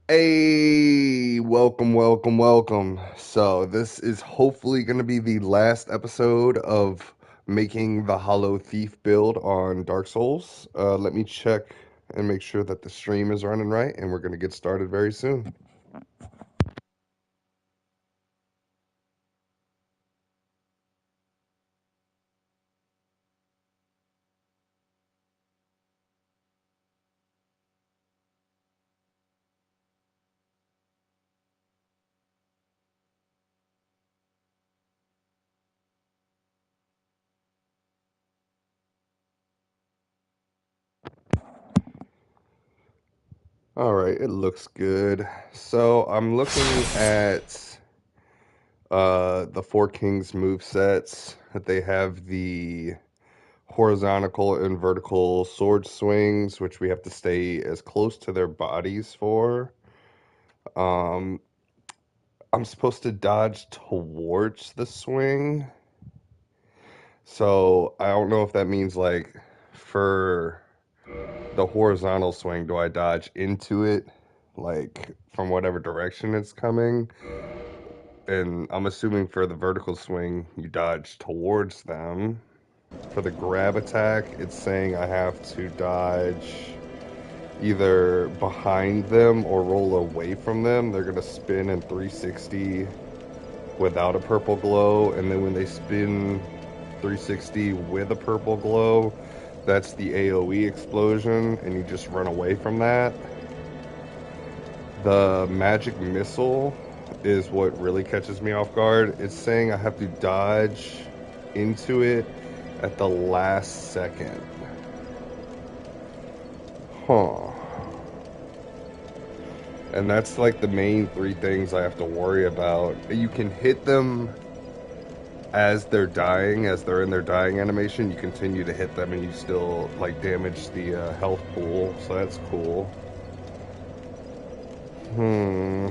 Hey, welcome, welcome, welcome. So, this is hopefully going to be the last episode of making the Hollow Thief build on Dark Souls. Let me check and make sure that the stream is running right, and we're going to get started very soon. All right, it looks good. So, I'm looking at the Four Kings move sets. They have the horizontal and vertical sword swings, which we have to stay as close to their bodies for. Um, I'm supposed to dodge towards the swing, so I don't know if that means like for the horizontal swing, do I dodge into it, like from whatever direction it's coming? And I'm assuming for the vertical swing, you dodge towards them. For the grab attack, it's saying I have to dodge either behind them or roll away from them. They're going to spin in 360 without a purple glow, and then when they spin 360 with a purple glow, that's the AoE explosion, and you just run away from that. The magic missile is what really catches me off guard. It's saying I have to dodge into it at the last second. Huh. And that's like the main three things I have to worry about. You can hit them as they're dying, as they're in their dying animation. You continue to hit them and you still like damage the health pool, so that's cool. Hmm.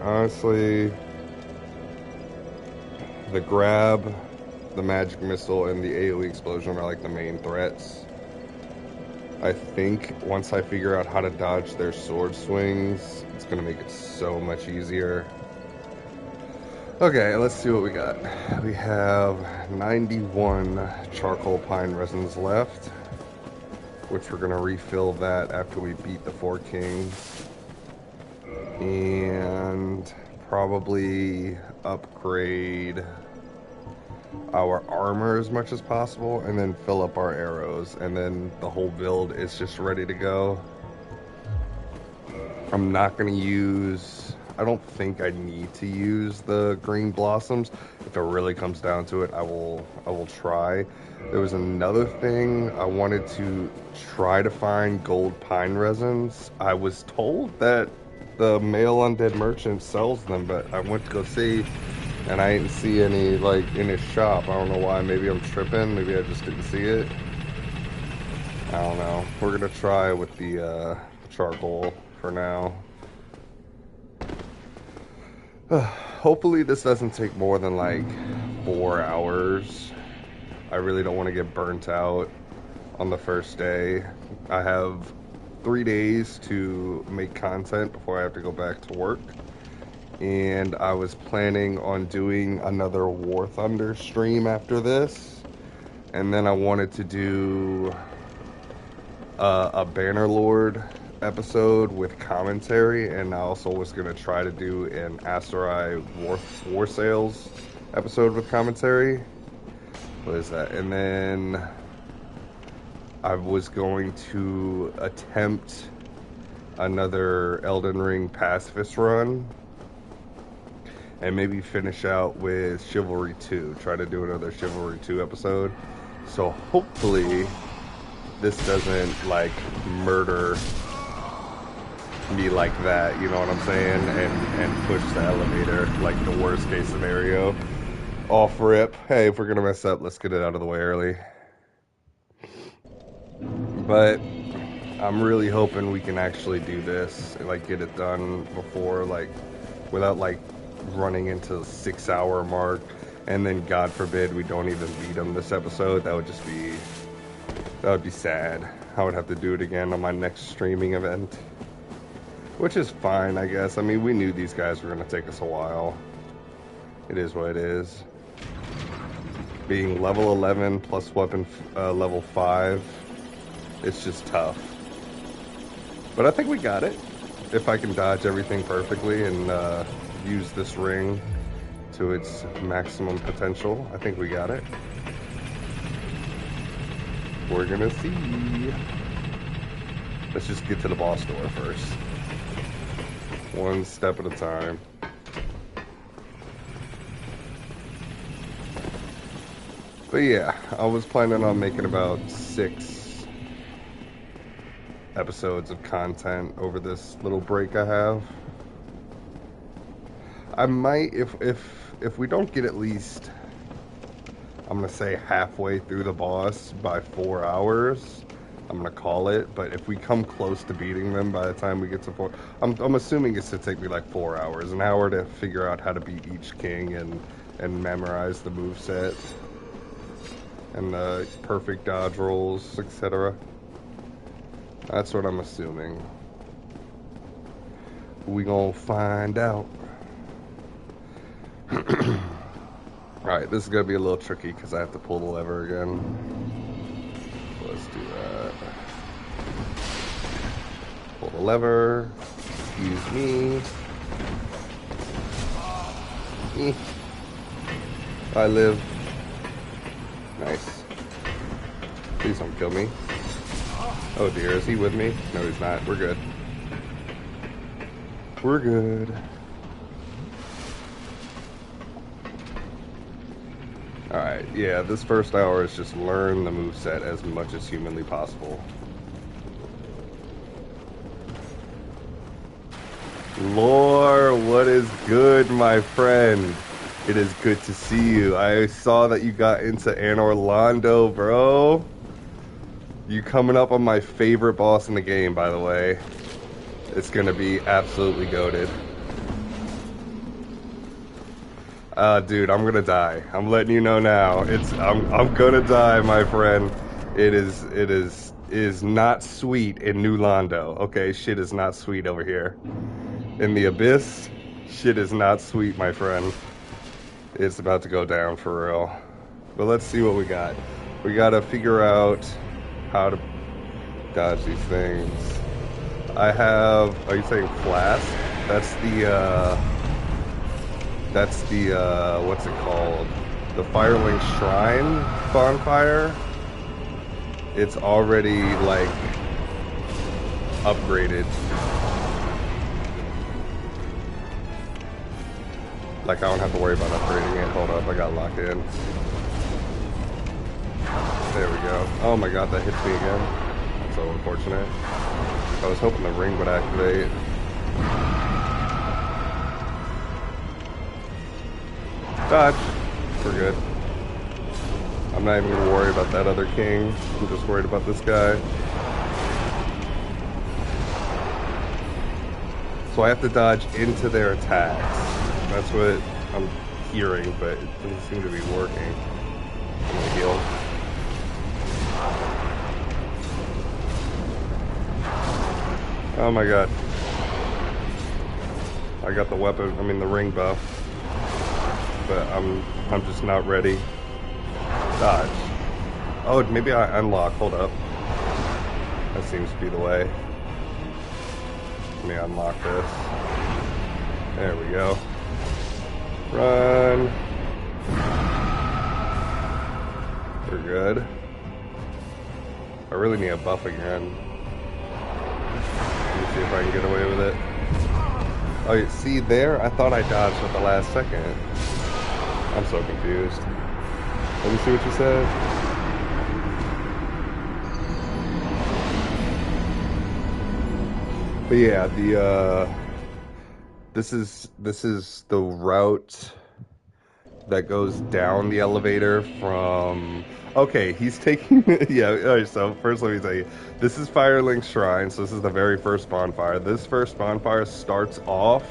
Honestly, the grab, the magic missile, and the AoE explosion are like the main threats. I think once I figure out how to dodge their sword swings, it's gonna make it so much easier. Okay, let's see what we got. We have 91 charcoal pine resins left, which we're gonna refill that after we beat the Four Kings. And probably upgrade our armor as much as possible, and then fill up our arrows, and then the whole build is just ready to go. I'm not going to use, I don't think I need to use the green blossoms. If it really comes down to it, I will try. There was another thing I wanted to try to find gold pine resins. I was told that the male undead merchant sells them, but I went to go see and I didn't see any like in his shop. I don't know why. Maybe I'm tripping. Maybe I just didn't see it. I don't know. We're gonna try with the charcoal for now. Hopefully this doesn't take more than like 4 hours. I really don't want to get burnt out on the first day. I have 3 days to make content before I have to go back to work. And I was planning on doing another War Thunder stream after this. And then I wanted to do a Bannerlord episode with commentary, and I also was gonna try to do an Asterai War Sales episode with commentary. What is that? And then I was going to attempt another Elden Ring pacifist run, and maybe finish out with Chivalry 2. Try to do another Chivalry 2 episode. So hopefully this doesn't like murder me like that, you know what I'm saying? And push the elevator like the worst case scenario. Off rip. Hey, if we're gonna mess up, let's get it out of the way early. But I'm really hoping we can actually do this and like get it done before like without like running into the 6 hour mark, and then God forbid we don't even beat him this episode. That would be sad. I would have to do it again on my next streaming event. Which is fine, I guess. I mean, we knew these guys were going to take us a while. It is what it is. Being level 11 plus weapon level 5, it's just tough. But I think we got it. If I can dodge everything perfectly and use this ring to its maximum potential, I think we got it. We're gonna see. Let's just get to the boss door first. One step at a time. But yeah, I was planning on making about 6 episodes of content over this little break I have. I might, if we don't get at least, I'm gonna say halfway through the boss by 4 hours, I'm gonna call it. But if we come close to beating them by the time we get to 4, I'm assuming it's to take me like 4 hours, an hour to figure out how to beat each king and memorize the moveset and the perfect dodge rolls, etc. That's what I'm assuming. We gonna find out. Alright, this is gonna be a little tricky because I have to pull the lever again. So let's do that. Pull the lever. Excuse me. I live. Nice. Please don't kill me. Oh dear, is he with me? No, he's not. We're good. We're good. Alright, yeah, this first hour is just learn the moveset as much as humanly possible. Lore, what is good, my friend? It is good to see you. I saw that you got into Anor Londo, bro. You coming up on my favorite boss in the game, by the way. It's gonna be absolutely goated. Dude, I'm gonna die. I'm letting you know now. I'm gonna die, my friend. It is not sweet in New Londo. Okay, shit is not sweet over here. In the Abyss, shit is not sweet, my friend. It's about to go down for real. But let's see what we got. We gotta figure out how to dodge these things. I have, are you saying flask? That's the, what's it called? The Firelink Shrine bonfire. It's already, like, upgraded. Like, I don't have to worry about upgrading it. Hold up, I got locked in. There we go. Oh my god, that hits me again. That's so unfortunate. I was hoping the ring would activate. Dodge. We're good. I'm not even gonna worry about that other king. I'm just worried about this guy. So I have to dodge into their attacks. That's what I'm hearing, but it doesn't seem to be working. I'm gonna heal. Oh my god. I got the weapon, I mean the ring buff. But I'm just not ready. Dodge. Oh, maybe I unlock. Hold up. That seems to be the way. Let me unlock this. There we go. Run. We're good. I really need a buff again. Let me see if I can get away with it. Oh, you see there? I thought I dodged at the last second. I'm so confused. Let me see what you said. But yeah, this is the route that goes down the elevator from. Okay, he's taking. Yeah. Alright, so first, let me tell you, this is Firelink Shrine. So this is the very first bonfire. This first bonfire starts off.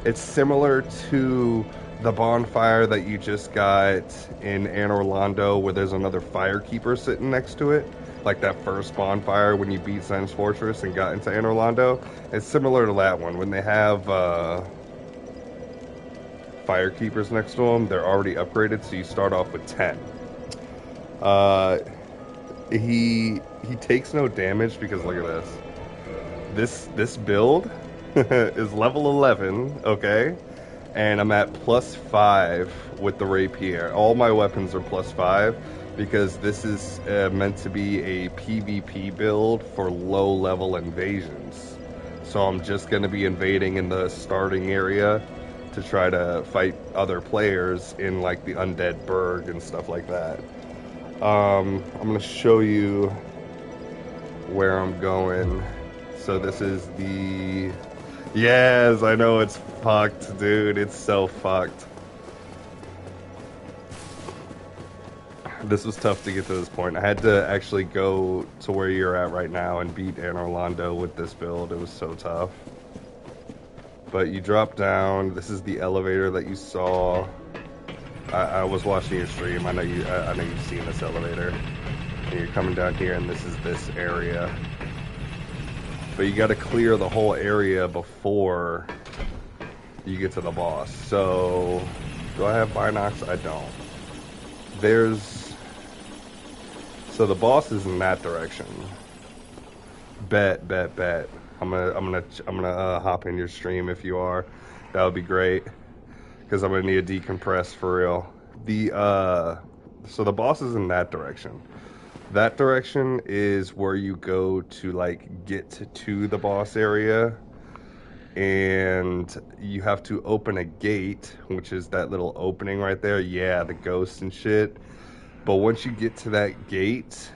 It's similar to the bonfire that you just got in Anne Orlando, where there's another firekeeper sitting next to it, like that first bonfire when you beat Zen's Fortress and got into Anne Orlando, it's similar to that one. When they have firekeepers next to them, they're already upgraded, so you start off with 10. Uh, he takes no damage because look at this. This build is level 11, okay? And I'm at +5 with the rapier. All my weapons are +5 because this is meant to be a PvP build for low-level invasions. So I'm just going to be invading in the starting area to try to fight other players in like the Undead Burg and stuff like that. I'm going to show you where I'm going. So this is the... Yes, I know it's fucked, dude. It's so fucked. This was tough to get to this point. I had to actually go to where you're at right now and beat Anne Orlando with this build. It was so tough. But you drop down. This is the elevator that you saw. I was watching your stream. I know you've seen this elevator. And you're coming down here, and this is this area. But you got to clear the whole area before you get to the boss. So, do I have Binox? I don't. So the boss is in that direction. Bet. I'm gonna hop in your stream if you are. That would be great. Because I'm gonna need a decompress for real. So the boss is in that direction. That direction is where you go to like get to the boss area, and you have to open a gate, which is that little opening right there. Yeah, the ghosts and shit. But once you get to that gate,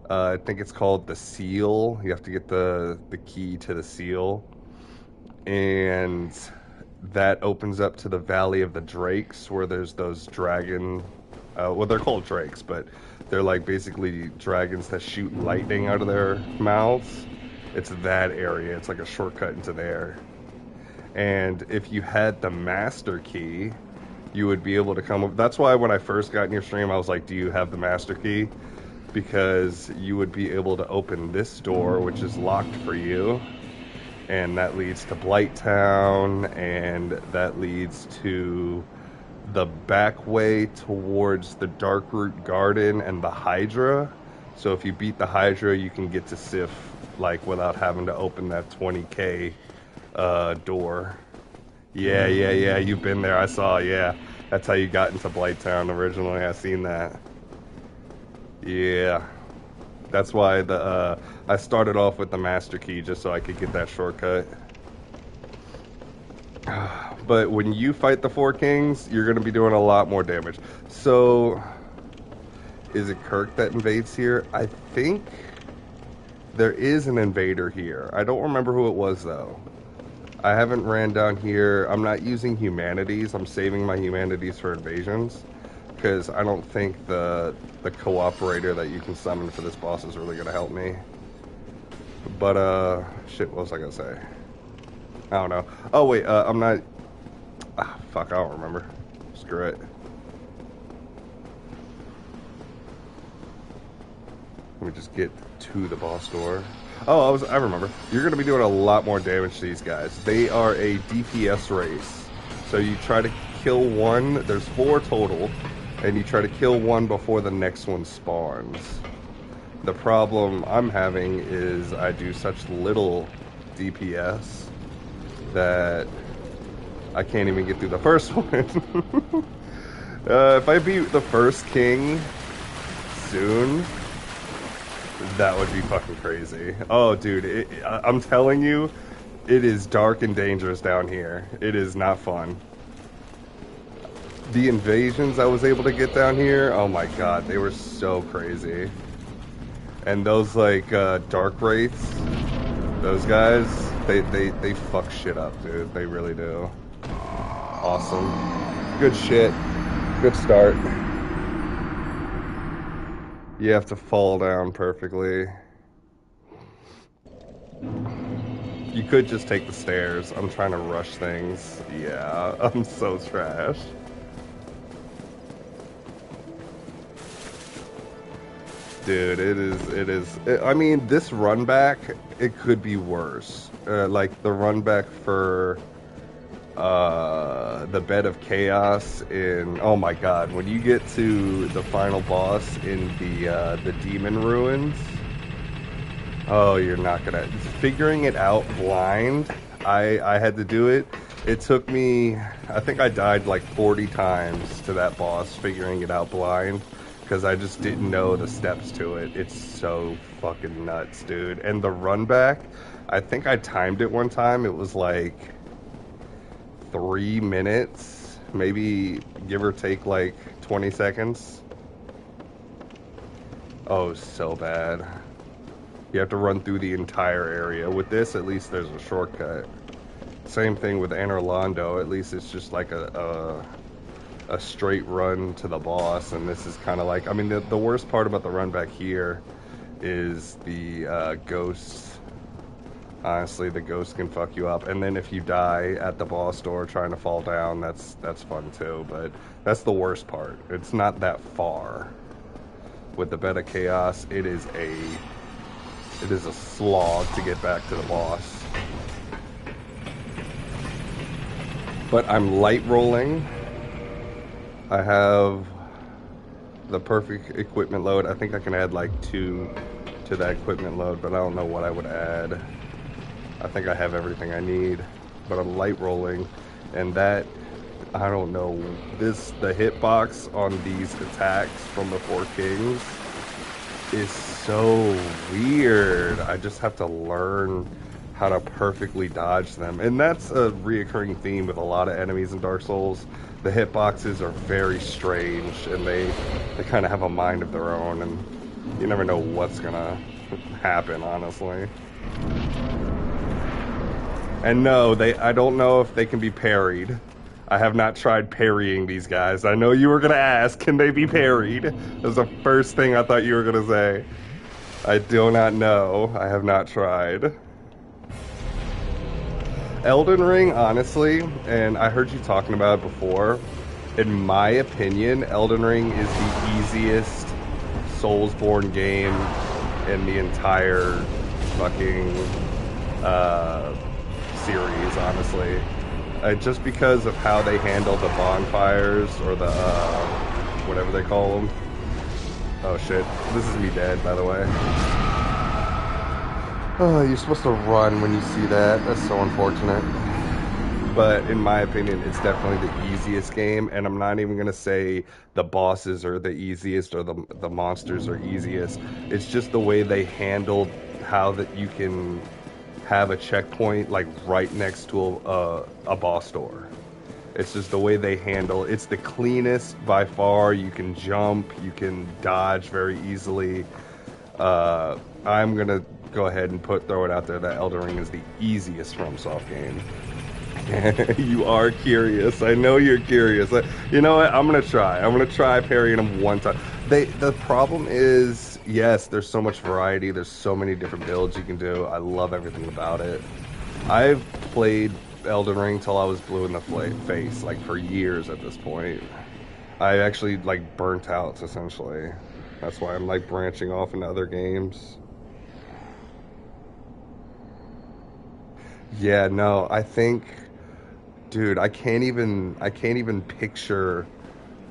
I think it's called the seal. You have to get the key to the seal, and that opens up to the Valley of the Drakes, where there's those dragon. Well, they're called drakes, but they're like basically dragons that shoot lightning out of their mouths. It's that area. It's like a shortcut into there. And if you had the master key, you would be able to come up. That's why when I first got in your stream, I was like, do you have the master key? Because you would be able to open this door, which is locked for you. And that leads to Blighttown, and that leads to the back way towards the Darkroot Garden and the Hydra. So if you beat the Hydra, you can get to Sif like without having to open that 20k door. Yeah, you've been there. I saw. Yeah, that's how you got into Blighttown originally. I seen that. Yeah, that's why I started off with the master key just so I could get that shortcut. But when you fight the Four Kings, you're going to be doing a lot more damage. So, is it Kirk that invades here? I think there is an invader here. I don't remember who it was, though. I haven't ran down here. I'm not using humanities. I'm saving my humanities for invasions, because I don't think the cooperator that you can summon for this boss is really going to help me. But, shit, what was I going to say? I don't know. Oh, wait, I'm not... fuck, I don't remember. Screw it. Let me just get to the boss door. Oh, I remember. You're going to be doing a lot more damage to these guys. They are a DPS race. So you try to kill one. There's 4 total. And you try to kill one before the next one spawns. The problem I'm having is I do such little DPS that I can't even get through the first one. If I beat the first king soon, that would be fucking crazy. Oh, dude, I'm telling you, it is dark and dangerous down here. It is not fun. The invasions I was able to get down here, oh my god, they were so crazy. And those, like, dark wraiths, those guys, they fuck shit up, dude. They really do. Awesome. Good shit. Good start. You have to fall down perfectly. You could just take the stairs. I'm trying to rush things. Yeah, I'm so trash. Dude, I mean, this run back, it could be worse. Like the run back for the Bed of Chaos in, oh my god, when you get to the final boss in the Demon Ruins, oh, you're not gonna, figuring it out blind, I had to do it. It took me, I think I died like 40 times to that boss figuring it out blind because I just didn't know the steps to it. It's so fucking nuts, dude. And the run back, I think I timed it one time. It was like 3 minutes, maybe give or take like 20 seconds. Oh, so bad. You have to run through the entire area. With this, at least there's a shortcut. Same thing with Anor Londo. At least it's just like a straight run to the boss. And this is kind of like, I mean, the worst part about the run back here is the ghosts. Honestly, the ghost can fuck you up. And then if you die at the boss door trying to fall down, that's fun too. But that's the worst part. It's not that far. With the Bed of Chaos, it is a slog to get back to the boss. But I'm light rolling. I have the perfect equipment load. I think I can add like 2 to that equipment load, but I don't know what I would add. I think I have everything I need, but I'm light rolling, and that, I don't know, the hitbox on these attacks from the Four Kings is so weird. I just have to learn how to perfectly dodge them, and that's a reoccurring theme with a lot of enemies in Dark Souls. The hitboxes are very strange, and they kind of have a mind of their own, and you never know what's gonna happen, honestly. And no, I don't know if they can be parried. I have not tried parrying these guys. I know you were gonna ask, can they be parried? That was the first thing I thought you were gonna say. I do not know. I have not tried. Elden Ring, honestly, and I heard you talking about it before, in my opinion, Elden Ring is the easiest Soulsborne game in the entire fucking series, honestly. Just because of how they handle the bonfires, or the, whatever they call them. Oh shit, this is me dead, by the way. Oh, you're supposed to run when you see that. That's so unfortunate. But in my opinion, it's definitely the easiest game, and I'm not even gonna say the bosses are the easiest or the monsters are easiest. It's just the way they handled how that you can have a checkpoint like right next to a boss door. It's just the way they handle. It's the cleanest by far. You can jump, you can dodge very easily. I'm gonna go ahead and throw it out there that Elden Ring is the easiest FromSoft game. You are curious. I know you're curious. You know what? I'm gonna try parrying them one time. The problem is, yes, there's so much variety. There's so many different builds you can do. I love everything about it. I've played Elden Ring till I was blue in the face, like for years at this point. I actually like burnt out essentially. That's why I'm like branching off into other games. Yeah, no, I think, dude, I can't even picture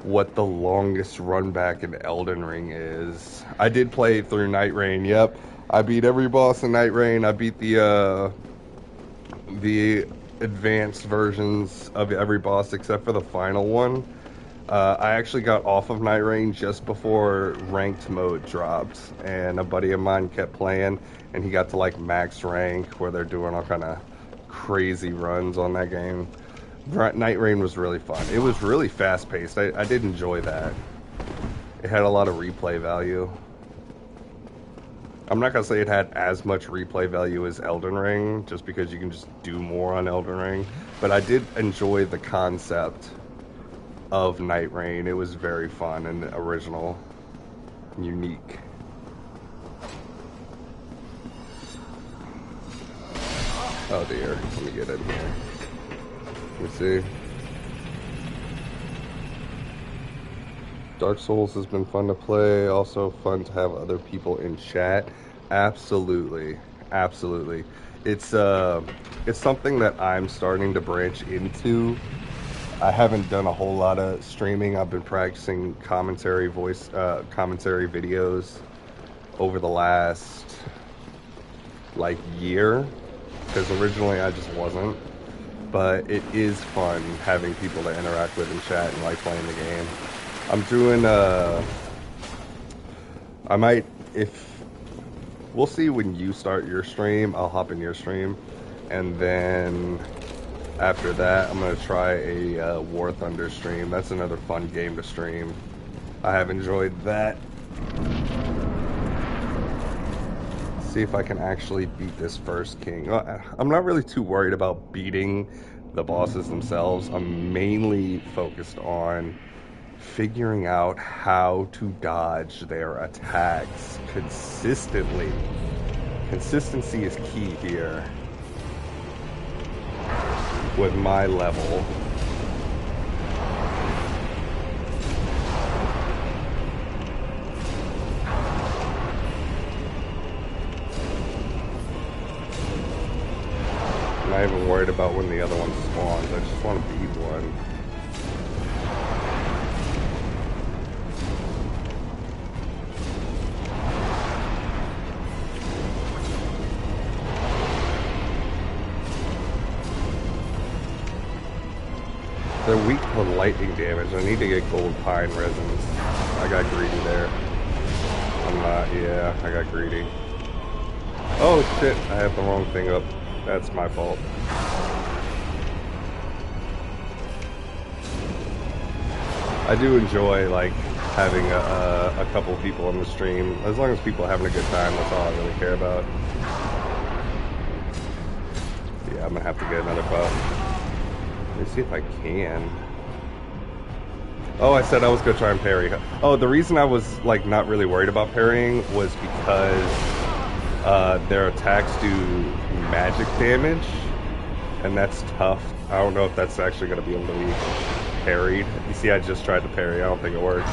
what the longest run back in Elden Ring is. I did play through Night Rain. Yep, I beat every boss in Night Rain. I beat the advanced versions of every boss except for the final one. I actually got off of Night Rain just before ranked mode dropped, and a buddy of mine kept playing, and he got to like max rank where they're doing all kind of crazy runs on that game. Night Rain was really fun. It was really fast paced. I did enjoy that. It had a lot of replay value. I'm not gonna say it had as much replay value as Elden Ring, just because you can just do more on Elden Ring, but I did enjoy the concept of Night Rain. It was very fun and original, unique. Oh dear, let me get in here. Let me see. Dark Souls has been fun to play, also fun to have other people in chat. Absolutely. Absolutely. It's it's something that I'm starting to branch into. I haven't done a whole lot of streaming. I've been practicing commentary videos over the last like year because originally I just wasn't. But it is fun having people to interact with in chat and like playing the game. I'm doing I might if we'll see when you start your stream, I'll hop in your stream, and then after that I'm gonna try a War Thunder stream. That's another fun game to stream. I have enjoyed that. See if I can actually beat this first king. I'm not really too worried about beating the bosses themselves. I'm mainly focused on figuring out how to dodge their attacks consistently. Consistency is key here with my level. I'm not even worried about when the other one spawns. I just want to beat one. They're weak to lightning damage. I need to get gold pine resins. I got greedy there. I'm not, yeah, I got greedy. Oh shit, I have the wrong thing up. That's my fault. I do enjoy like having a couple people on the stream. As long as people are having a good time, that's all I really care about. Yeah, I'm gonna have to get another buff. Let me see if I can. Oh, I said I was gonna try and parry. Oh, the reason I was like not really worried about parrying was because their attacks do magic damage, and that's tough. I don't know if that's actually gonna be able to be parried. You see, I just tried to parry. I don't think it worked.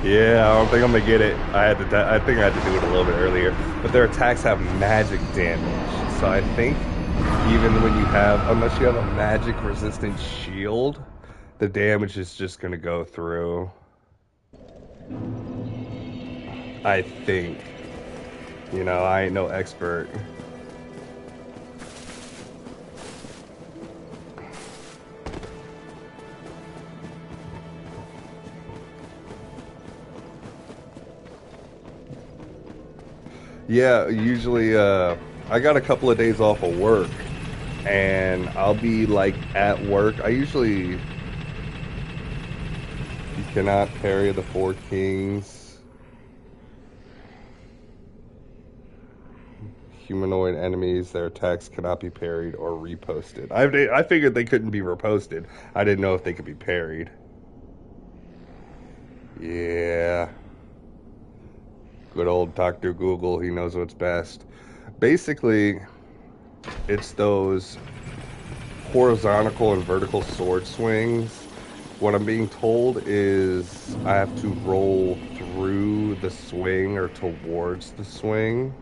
Yeah, I don't think I'm gonna get it. I think I had to do it a little bit earlier. But their attacks have magic damage, so I think even when you have, unless you have a magic resistant shield, the damage is just gonna go through. I think. You know, I ain't no expert. Yeah, usually I got a couple of days off of work and I'll be like at work. I usually, you cannot parry the four kings. Humanoid enemies, their attacks cannot be parried or reposted. I figured they couldn't be reposted. I didn't know if they could be parried. Yeah. Good old Dr. Google, he knows what's best. Basically, it's those horizontal and vertical sword swings. What I'm being told is I have to roll through the swing or towards the swing,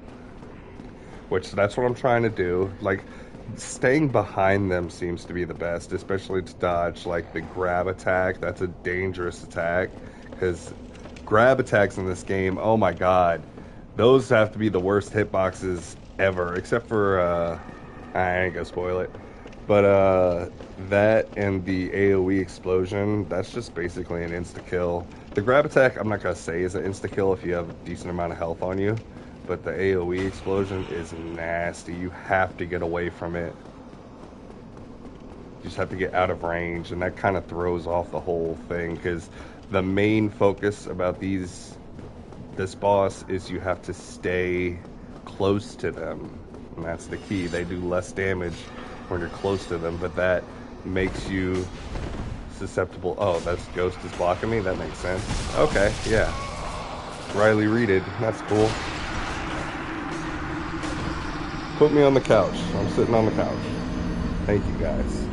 which that's what I'm trying to do. Like, staying behind them seems to be the best, especially to dodge like the grab attack. That's a dangerous attack because grab attacks in this game, oh my god, those have to be the worst hitboxes ever, except for I ain't gonna spoil it, but that and the AoE explosion, that's just basically an insta-kill. The grab attack, I'm not gonna say is an insta-kill if you have a decent amount of health on you, but the AoE explosion is nasty. You have to get away from it. You just have to get out of range, and that kind of throws off the whole thing, because the main focus about this boss is you have to stay close to them, and that's the key. They do less damage when you're close to them, but that makes you susceptible. Oh, that's Ghost is blocking me? That makes sense. Okay, yeah. Riley Reeded, that's cool. Put me on the couch. I'm sitting on the couch. Thank you, guys.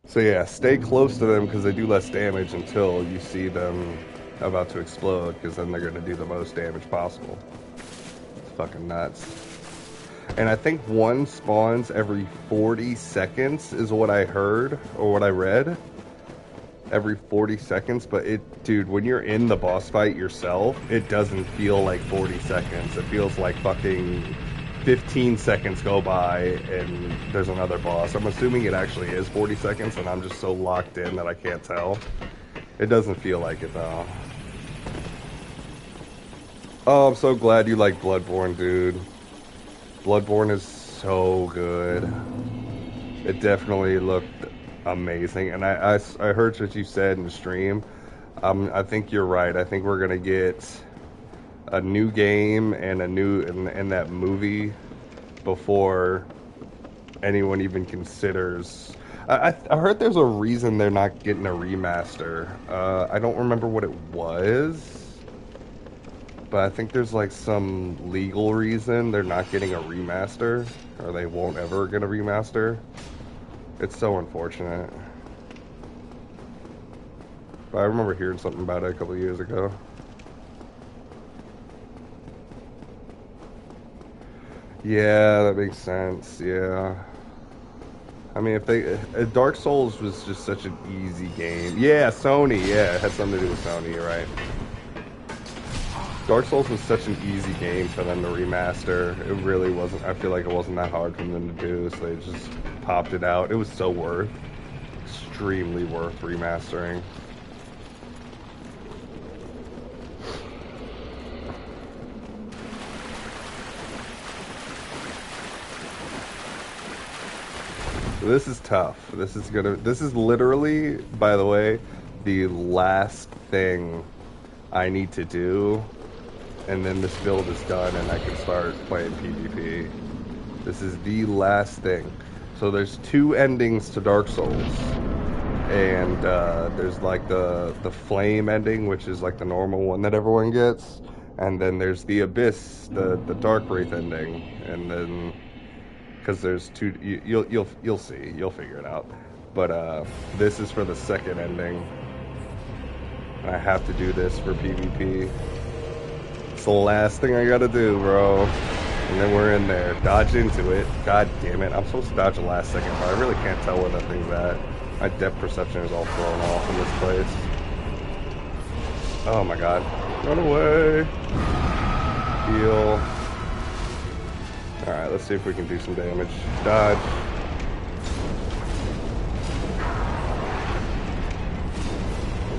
So yeah, stay close to them because they do less damage until you see them about to explode, because then they're going to do the most damage possible. It's fucking nuts. And I think one spawns every 40 seconds is what I heard, or what I read. Every 40 seconds, but dude, when you're in the boss fight yourself, it doesn't feel like 40 seconds. It feels like fucking 15 seconds go by and there's another boss. I'm assuming it actually is 40 seconds and I'm just so locked in that I can't tell. It doesn't feel like it though. Oh, I'm so glad you like Bloodborne, dude. Bloodborne is so good. It definitely looked amazing, and I heard what you said in the stream. I think you're right. I think we're gonna get a new game and a new and that movie before anyone even considers. I heard there's a reason they're not getting a remaster. I don't remember what it was, but I think there's like some legal reason they're not getting a remaster, or they won't ever get a remaster. It's so unfortunate. But I remember hearing something about it a couple years ago. Yeah, that makes sense. Yeah. I mean, if Dark Souls was just such an easy game. Yeah, Sony. Yeah, it had something to do with Sony. You're right. Dark Souls was such an easy game for them to remaster. It really wasn't. I feel like it wasn't that hard for them to do, so they just popped it out. It was so extremely worth remastering. This is tough. This is literally, by the way, the last thing I need to do, and then this build is done and I can start playing PvP. This is the last thing. So there's two endings to Dark Souls, and there's like the flame ending, which is like the normal one that everyone gets, and then there's the abyss, the dark wraith ending, and then because there's two, you'll see, you'll figure it out. But this is for the second ending. I have to do this for PvP. It's the last thing I gotta do, bro. And then we're in there. Dodge into it. God damn it. I'm supposed to dodge the last second, but I really can't tell where that thing's at. My depth perception is all thrown off in this place. Oh my god. Run away. Heal. Alright, let's see if we can do some damage. Dodge.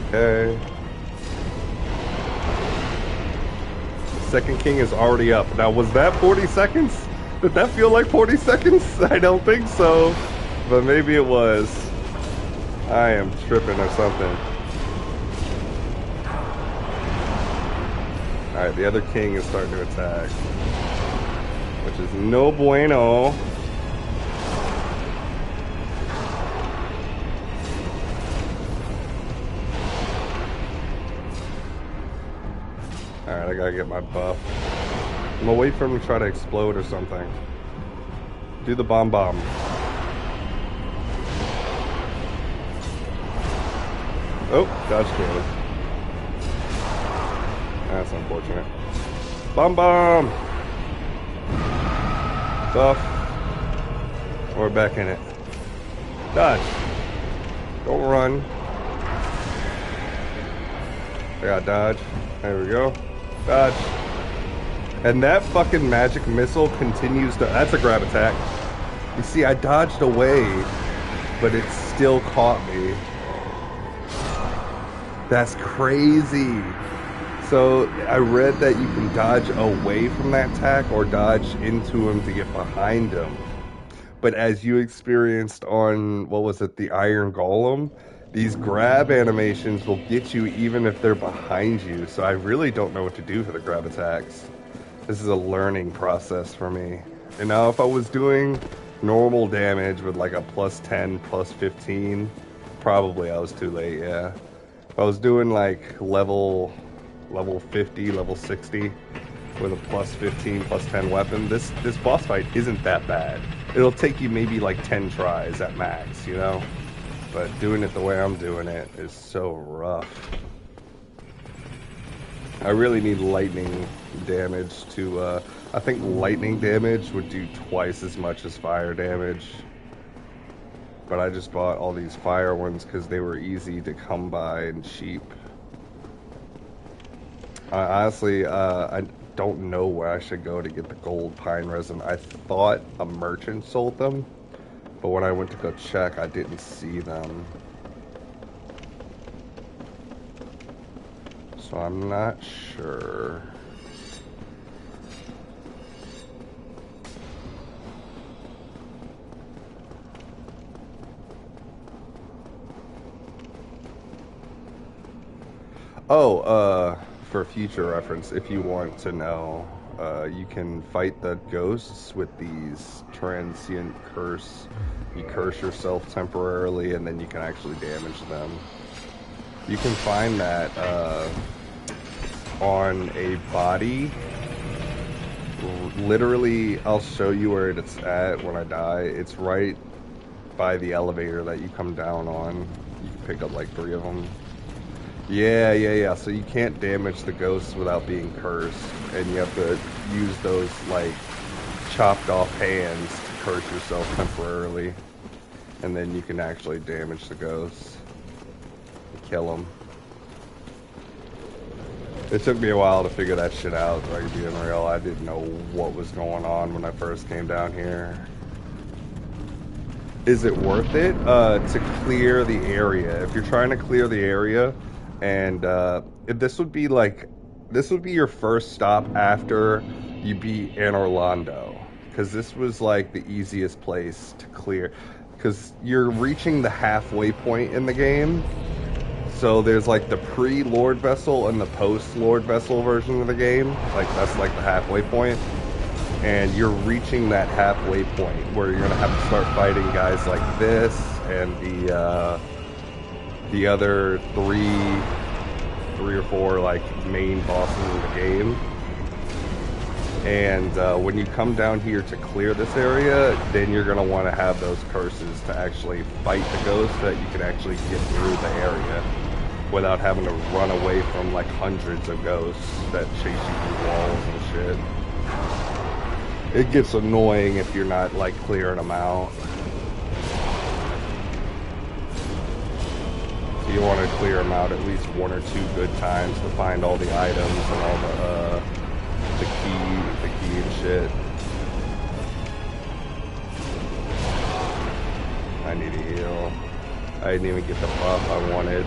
Okay. Second king is already up. Now, was that 40 seconds? Did that feel like 40 seconds? I don't think so, but maybe it was. I am tripping or something. Alright, the other king is starting to attack, which is no bueno. Alright, I gotta get my buff. I'm gonna wait for him to try to explode or something. Do the bomb. Oh, dodge damage. That's unfortunate. Bomb! Buff. We're back in it. Dodge. Don't run. I got dodge. There we go. Dodge. And that fucking magic missile continues to... That's a grab attack. You see, I dodged away, but it still caught me. That's crazy. So, I read that you can dodge away from that attack or dodge into him to get behind him. But as you experienced on, what was it, the Iron Golem, these grab animations will get you even if they're behind you. So I really don't know what to do for the grab attacks. This is a learning process for me. And now if I was doing normal damage with like a plus 10, plus 15, probably I was too late, yeah. If I was doing like level level 50, level 60, with a plus 15, plus 10 weapon. This boss fight isn't that bad. It'll take you maybe like 10 tries at max, you know? But doing it the way I'm doing it is so rough. I really need lightning damage to, I think lightning damage would do twice as much as fire damage. But I just bought all these fire ones because they were easy to come by and cheap. Honestly, I don't know where I should go to get the gold pine resin. I thought a merchant sold them, but when I went to go check, I didn't see them. So I'm not sure. Oh, for future reference, if you want to know, you can fight the ghosts with these transient curse. You curse yourself temporarily, and then you can actually damage them. You can find that on a body. Literally, I'll show you where it's at when I die. It's right by the elevator that you come down on. You can pick up like 3 of them. Yeah. So you can't damage the ghosts without being cursed, and you have to use those like chopped off hands to curse yourself temporarily, and then you can actually damage the ghosts and kill them. It took me a while to figure that shit out, like being real. I didn't know what was going on when I first came down here. Is it worth it to clear the area? If you're trying to clear the area, and this would be your first stop after you beat Anne Orlando, because this was like the easiest place to clear, because you're reaching the halfway point in the game. So there's like the pre-Lord Vessel and the post-Lord Vessel version of the game. Like that's like the halfway point. And you're reaching that halfway point where you're gonna have to start fighting guys like this and the other three or four like main bosses in the game. And when you come down here to clear this area, then you're gonna want to have those curses to actually fight the ghosts, so that you can actually get through the area without having to run away from like hundreds of ghosts that chase you through walls and shit. It gets annoying if you're not like clearing them out. So you want to clear them out at least 1 or 2 good times to find all the items and all the key and shit. I need a heal. I didn't even get the buff I wanted.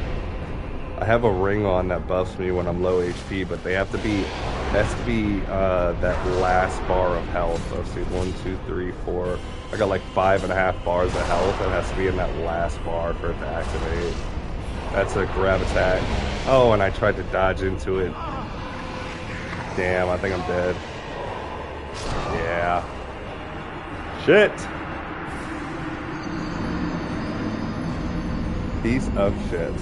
I have a ring on that buffs me when I'm low HP, but they have to be, that last bar of health. Let's see, 1, 2, 3, 4. I got like 5.5 bars of health. It has to be in that last bar for it to activate. That's a grab attack. Oh, and I tried to dodge into it. Damn, I think I'm dead. Yeah. Shit! Piece of shit.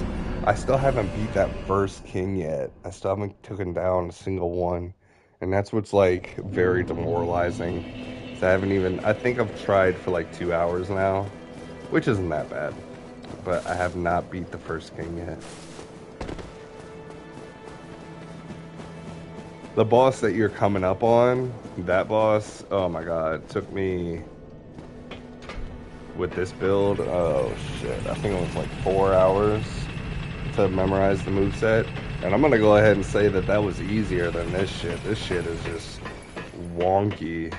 I still haven't beat that first king yet. I still haven't taken down a single one. And that's what's like very demoralizing. So I think I've tried for like 2 hours now, which isn't that bad. But I have not beat the first king yet. The boss that you're coming up on, that boss, oh my god, it took me, with this build, oh shit, I think it was like 4 hours to memorize the moveset. And I'm gonna go ahead and say that that was easier than this shit. This shit is just wonky.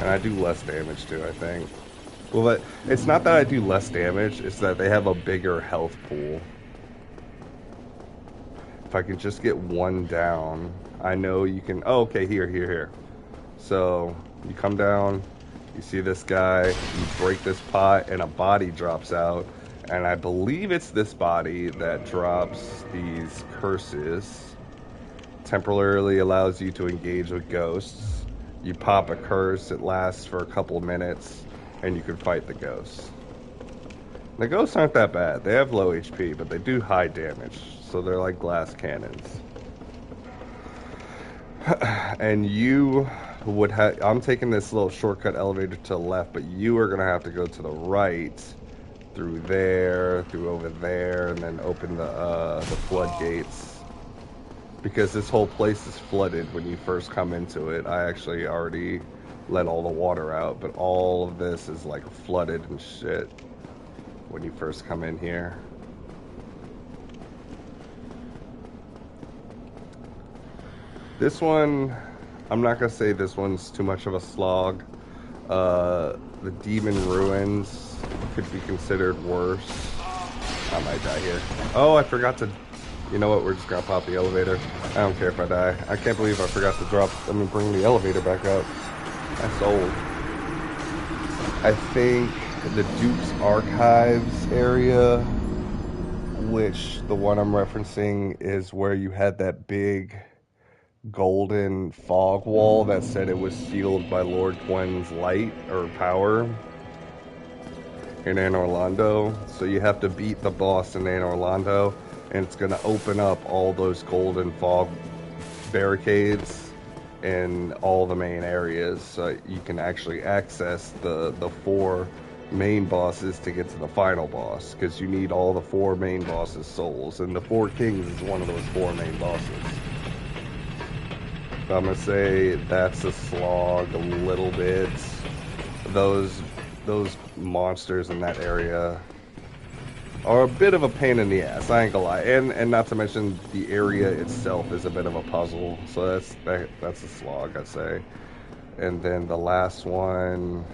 And I do less damage too, I think. Well, but it's not that I do less damage, it's that they have a bigger health pool. If I can just get one down, I know you can, oh, okay, here. So, you come down, you see this guy, you break this pot, and a body drops out. And I believe it's this body that drops these curses. Temporarily allows you to engage with ghosts. You pop a curse, it lasts for a couple of minutes, and you can fight the ghosts. The ghosts aren't that bad. They have low HP, but they do high damage. so they're like glass cannons. And you would have, I'm taking this little shortcut elevator to the left, but you are gonna have to go to the right through there, through over there, and then open the floodgates, because this whole place is flooded when you first come into it. I actually already let all the water out, but all of this is like flooded and shit when you first come in here. This one, I'm not gonna say this one's too much of a slog. The Demon Ruins could be considered worse. I might die here. Oh, I forgot to... You know what? We're just gonna pop the elevator. I don't care if I die. I can't believe I forgot to bring the elevator back up. That's old. I think the Duke's Archives area, which the one I'm referencing is where you had that big golden fog wall that said it was sealed by Lord Gwen's light or power in Anne Orlando. So you have to beat the boss in Anne Orlando, and it's going to open up all those golden fog barricades in all the main areas, so you can actually access the 4 main bosses to get to the final boss, because you need all the 4 main bosses' souls, and the 4 Kings is one of those 4 main bosses. I'm gonna say that's a slog a little bit. Those monsters in that area are a bit of a pain in the ass, I ain't gonna lie. And not to mention the area itself is a bit of a puzzle. So that's a slog, I'd say. And then the last one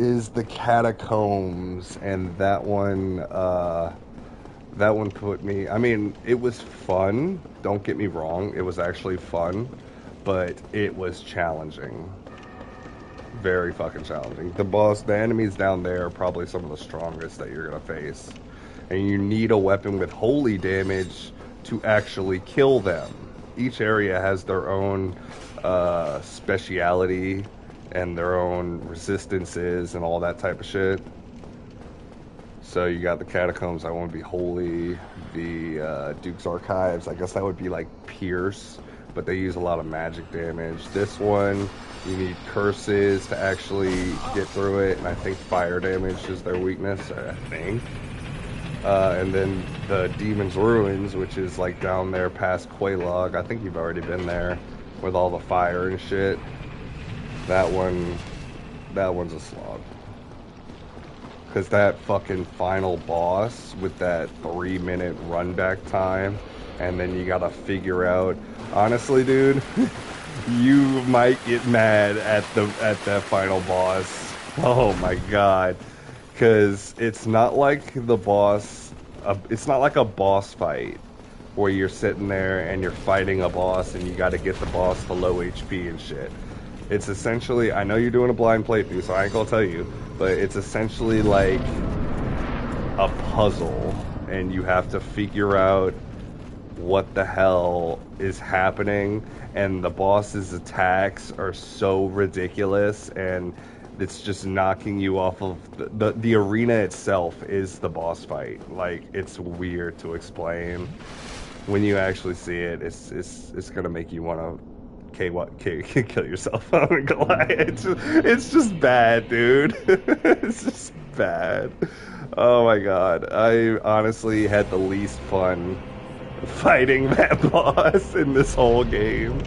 is the Catacombs, and that one put me, I mean, it was fun, don't get me wrong, it was actually fun, but it was challenging. Very fucking challenging. The enemies down there are probably some of the strongest that you're gonna face. And you need a weapon with holy damage to actually kill them. Each area has their own speciality and their own resistances and all that type of shit. So you got the Catacombs, that won't be holy. The Duke's Archives, I guess that would be like Pierce, but they use a lot of magic damage. This one, you need curses to actually get through it, and I think fire damage is their weakness, I think. And then the Demon's Ruins, which is like down there past Quelaag. I think you've already been there with all the fire and shit. That one's a slog. Because that fucking final boss with that 3-minute run back time, and then you gotta figure out, honestly, dude, you might get mad at that final boss. Oh my god. Because it's not like the boss, it's not like a boss fight where you're sitting there and you're fighting a boss and you gotta get the boss to low HP and shit. It's essentially, I know you're doing a blind playthrough, so I ain't gonna tell you, but it's essentially like a puzzle, and you have to figure out what the hell is happening, and the boss's attacks are so ridiculous, and it's just knocking you off of the arena itself is the boss fight. Like, it's weird to explain. When you actually see it, it's gonna make you want to kill yourself. I'm not gonna lie. It's just bad, dude. It's just bad. Oh my god. I honestly had the least fun fighting that boss in this whole game.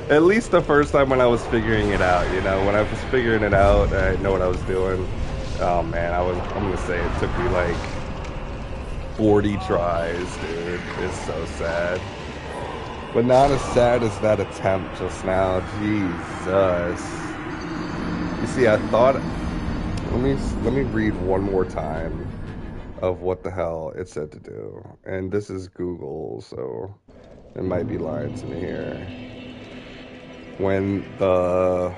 At least the first time when I was figuring it out, you know, when I was figuring it out, I know what I was doing. Oh man, I'm gonna say it took me like 40 tries, dude. It's so sad. But not as sad as that attempt just now. Jesus. You see, I thought... Let me read one more time of what the hell it said to do. And this is Google, so it might be lying to me here. When the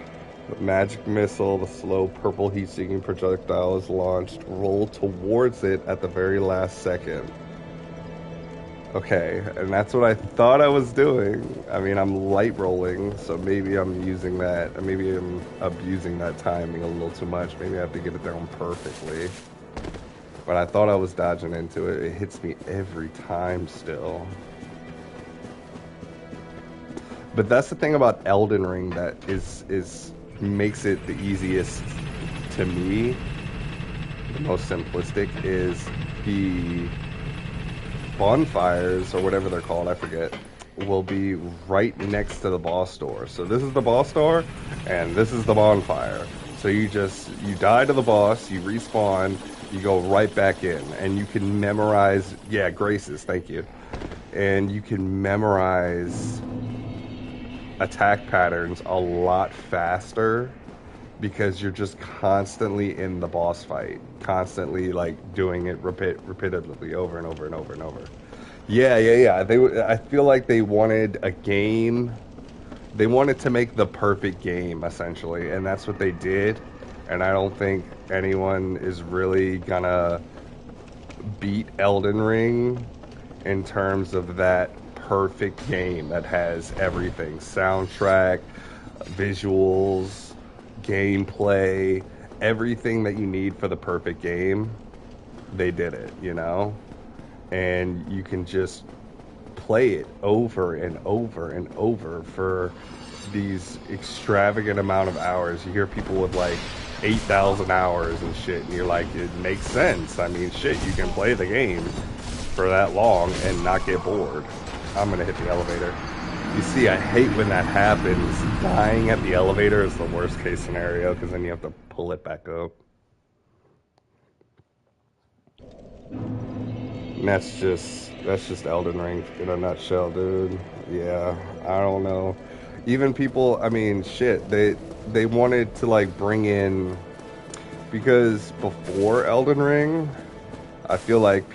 magic missile, the slow purple heat-seeking projectile is launched, roll towards it at the very last second. Okay, and that's what I thought I was doing. I mean, I'm light rolling, so maybe I'm using that, maybe I'm abusing that timing a little too much. Maybe I have to get it down perfectly. But I thought I was dodging into it. It hits me every time still. But that's the thing about Elden Ring that is makes it the easiest to me, the most simplistic, is the bonfires or whatever they're called, I forget, will be right next to the boss door. So this is the boss door and this is the bonfire. So you die to the boss, you respawn, you go right back in and you can memorize, yeah, graces, thank you. And you can memorize attack patterns a lot faster because you're just constantly in the boss fight, constantly like doing it repetitively over and over and over and over. Yeah, yeah, yeah. I feel like they wanted a game. They wanted to make the perfect game essentially, and that's what they did. And I don't think anyone is really gonna beat Elden Ring in terms of that perfect game that has everything: soundtrack, visuals, gameplay, everything that you need for the perfect game. They did it, you know? And you can just play it over and over and over for these extravagant amount of hours. You hear people with like 8,000 hours and shit, and you're like, it makes sense. I mean, shit, you can play the game for that long and not get bored. I'm gonna hit the elevator. You see, I hate when that happens. Dying at the elevator is the worst case scenario because then you have to pull it back up. And that's just Elden Ring in a nutshell, dude. Yeah, I don't know. Even people, I mean, shit, they wanted to like bring in, because before Elden Ring, I feel like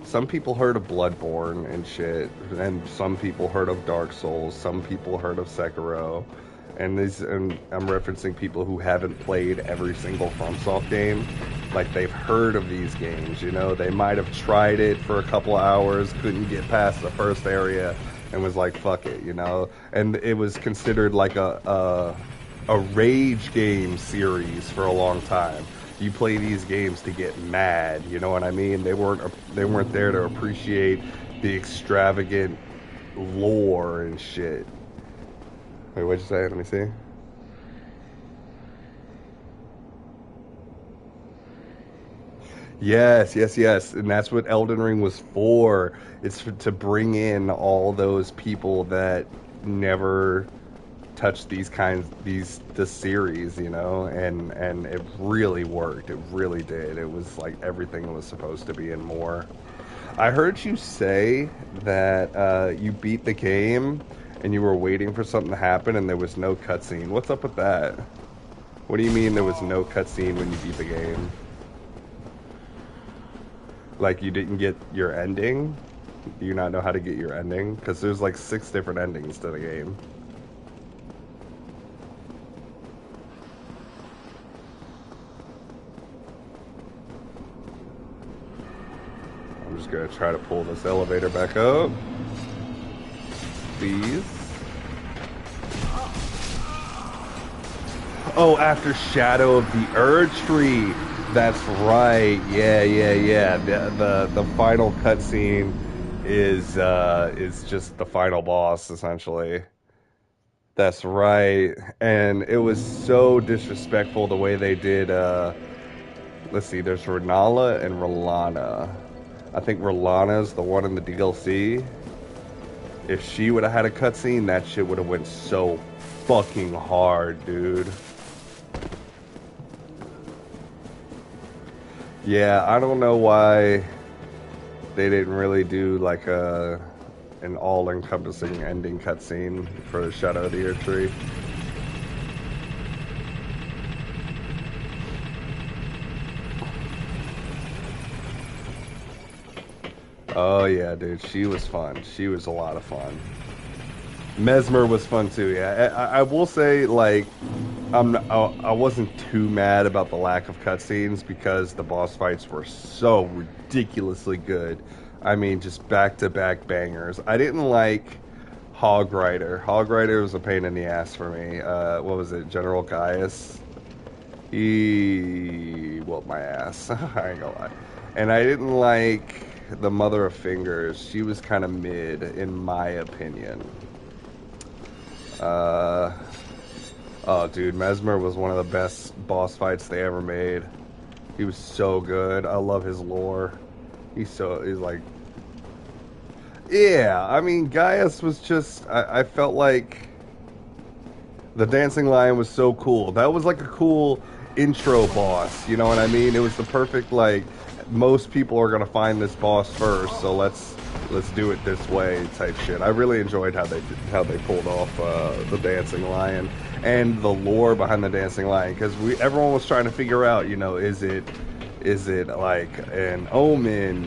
some people heard of Bloodborne and shit, and some people heard of Dark Souls, some people heard of Sekiro, and I'm referencing people who haven't played every single FromSoft game. Like, they've heard of these games, you know? They might have tried it for a couple of hours, couldn't get past the first area, and was like, fuck it, you know? And it was considered like a rage game series for a long time. You play these games to get mad, you know what I mean? They weren't there to appreciate the extravagant lore and shit. Wait, what'd you say? Let me see. Yes, yes, yes. And that's what Elden Ring was for. To bring in all those people that never touched this series, you know, and it really worked. It really did. It was like everything it was supposed to be and more. I heard you say that you beat the game and you were waiting for something to happen and there was no cutscene. What's up with that? What do you mean there was no cutscene when you beat the game? Like, you didn't get your ending? Do you not know how to get your ending? Because there's like 6 different endings to the game. I'm just gonna try to pull this elevator back up. Please. Oh, after Shadow of the Erd Tree. That's right. Yeah, yeah, yeah. The final cutscene is just the final boss essentially. That's right. And it was so disrespectful the way they did. Let's see. There's Renala and Rolana. I think Rolana's the one in the DLC. If she would have had a cutscene, that shit would have went so fucking hard, dude. Yeah, I don't know why they didn't really do like an all-encompassing ending cutscene for Shadow of the Earth Tree. Oh yeah, dude, she was fun. She was a lot of fun. Mesmer was fun too. Yeah, I will say, like, I wasn't too mad about the lack of cutscenes because the boss fights were so ridiculously good. I mean, just back-to-back bangers. I didn't like Hog Rider. Hog Rider was a pain in the ass for me. What was it, General Gaius? What whooped my ass. I ain't gonna lie. And I didn't like the Mother of Fingers. She was kind of mid, in my opinion. Uh, oh, dude, Mesmer was one of the best boss fights they ever made. He was so good. I love his lore. He's like, yeah. I mean, Gaius was just. I felt like the Dancing Lion was so cool. That was like a cool intro boss. You know what I mean? It was the perfect like. Most people are gonna find this boss first, so let's do it this way type shit. I really enjoyed how they pulled off the Dancing Lion and the lore behind the Dancing Lion, because everyone was trying to figure out, you know, is it like an omen?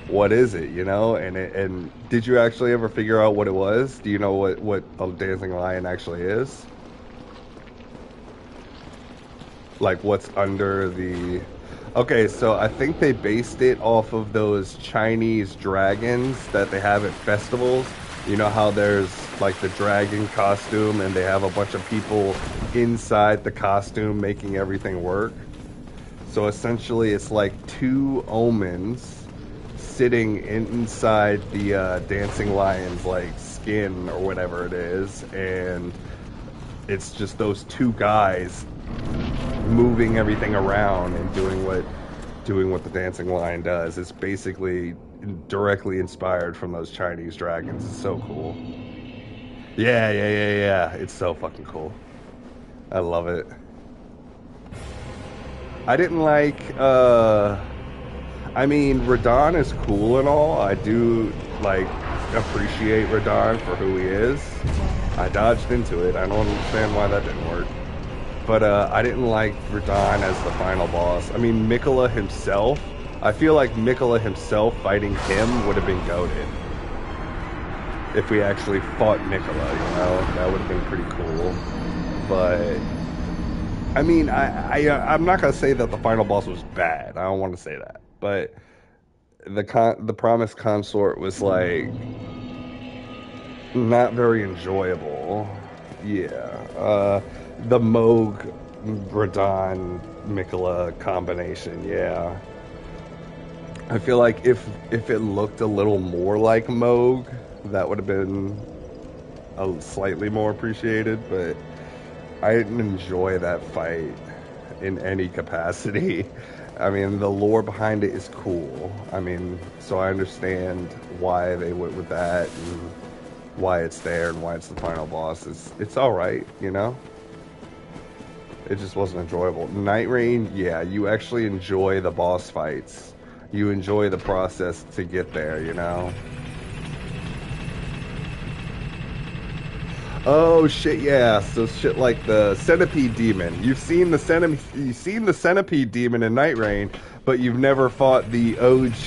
What is it? You know? And did you actually ever figure out what it was? Do you know what a Dancing Lion actually is? Like what's under the... Okay, so I think they based it off of those Chinese dragons that they have at festivals. You know how there's like the dragon costume and they have a bunch of people inside the costume making everything work? So essentially it's like two omens sitting inside the Dancing Lion's like skin or whatever it is, and it's just those two guys moving everything around and doing what the Dancing Lion does. It's basically directly inspired from those Chinese dragons. It's so cool. Yeah. It's so fucking cool. I love it. I didn't like I mean, Radon is cool and all. I do like appreciate Radon for who he is. I dodged into it. I don't understand why that didn't work. But I didn't like Radon as the final boss. I mean, Mikola himself, I feel like Mikola himself fighting him would have been goated. If we actually fought Mikola, you know, that would have been pretty cool. But, I mean, I'm not going to say that the final boss was bad. I don't want to say that. But the Promised Consort was, like, not very enjoyable. Yeah. The Moog, Radon, Mikola combination, yeah. I feel like if it looked a little more like Moog, that would have been slightly more appreciated, but I didn't enjoy that fight in any capacity. I mean, the lore behind it is cool. I mean, so I understand why they went with that and why it's there and why it's the final boss. It's alright, you know? It just wasn't enjoyable. Night Rain, yeah, you actually enjoy the boss fights. You enjoy the process to get there, you know? Oh shit, yeah. So shit like the Centipede Demon. You've seen the Centipede Demon in Night Rain, but you've never fought the OG,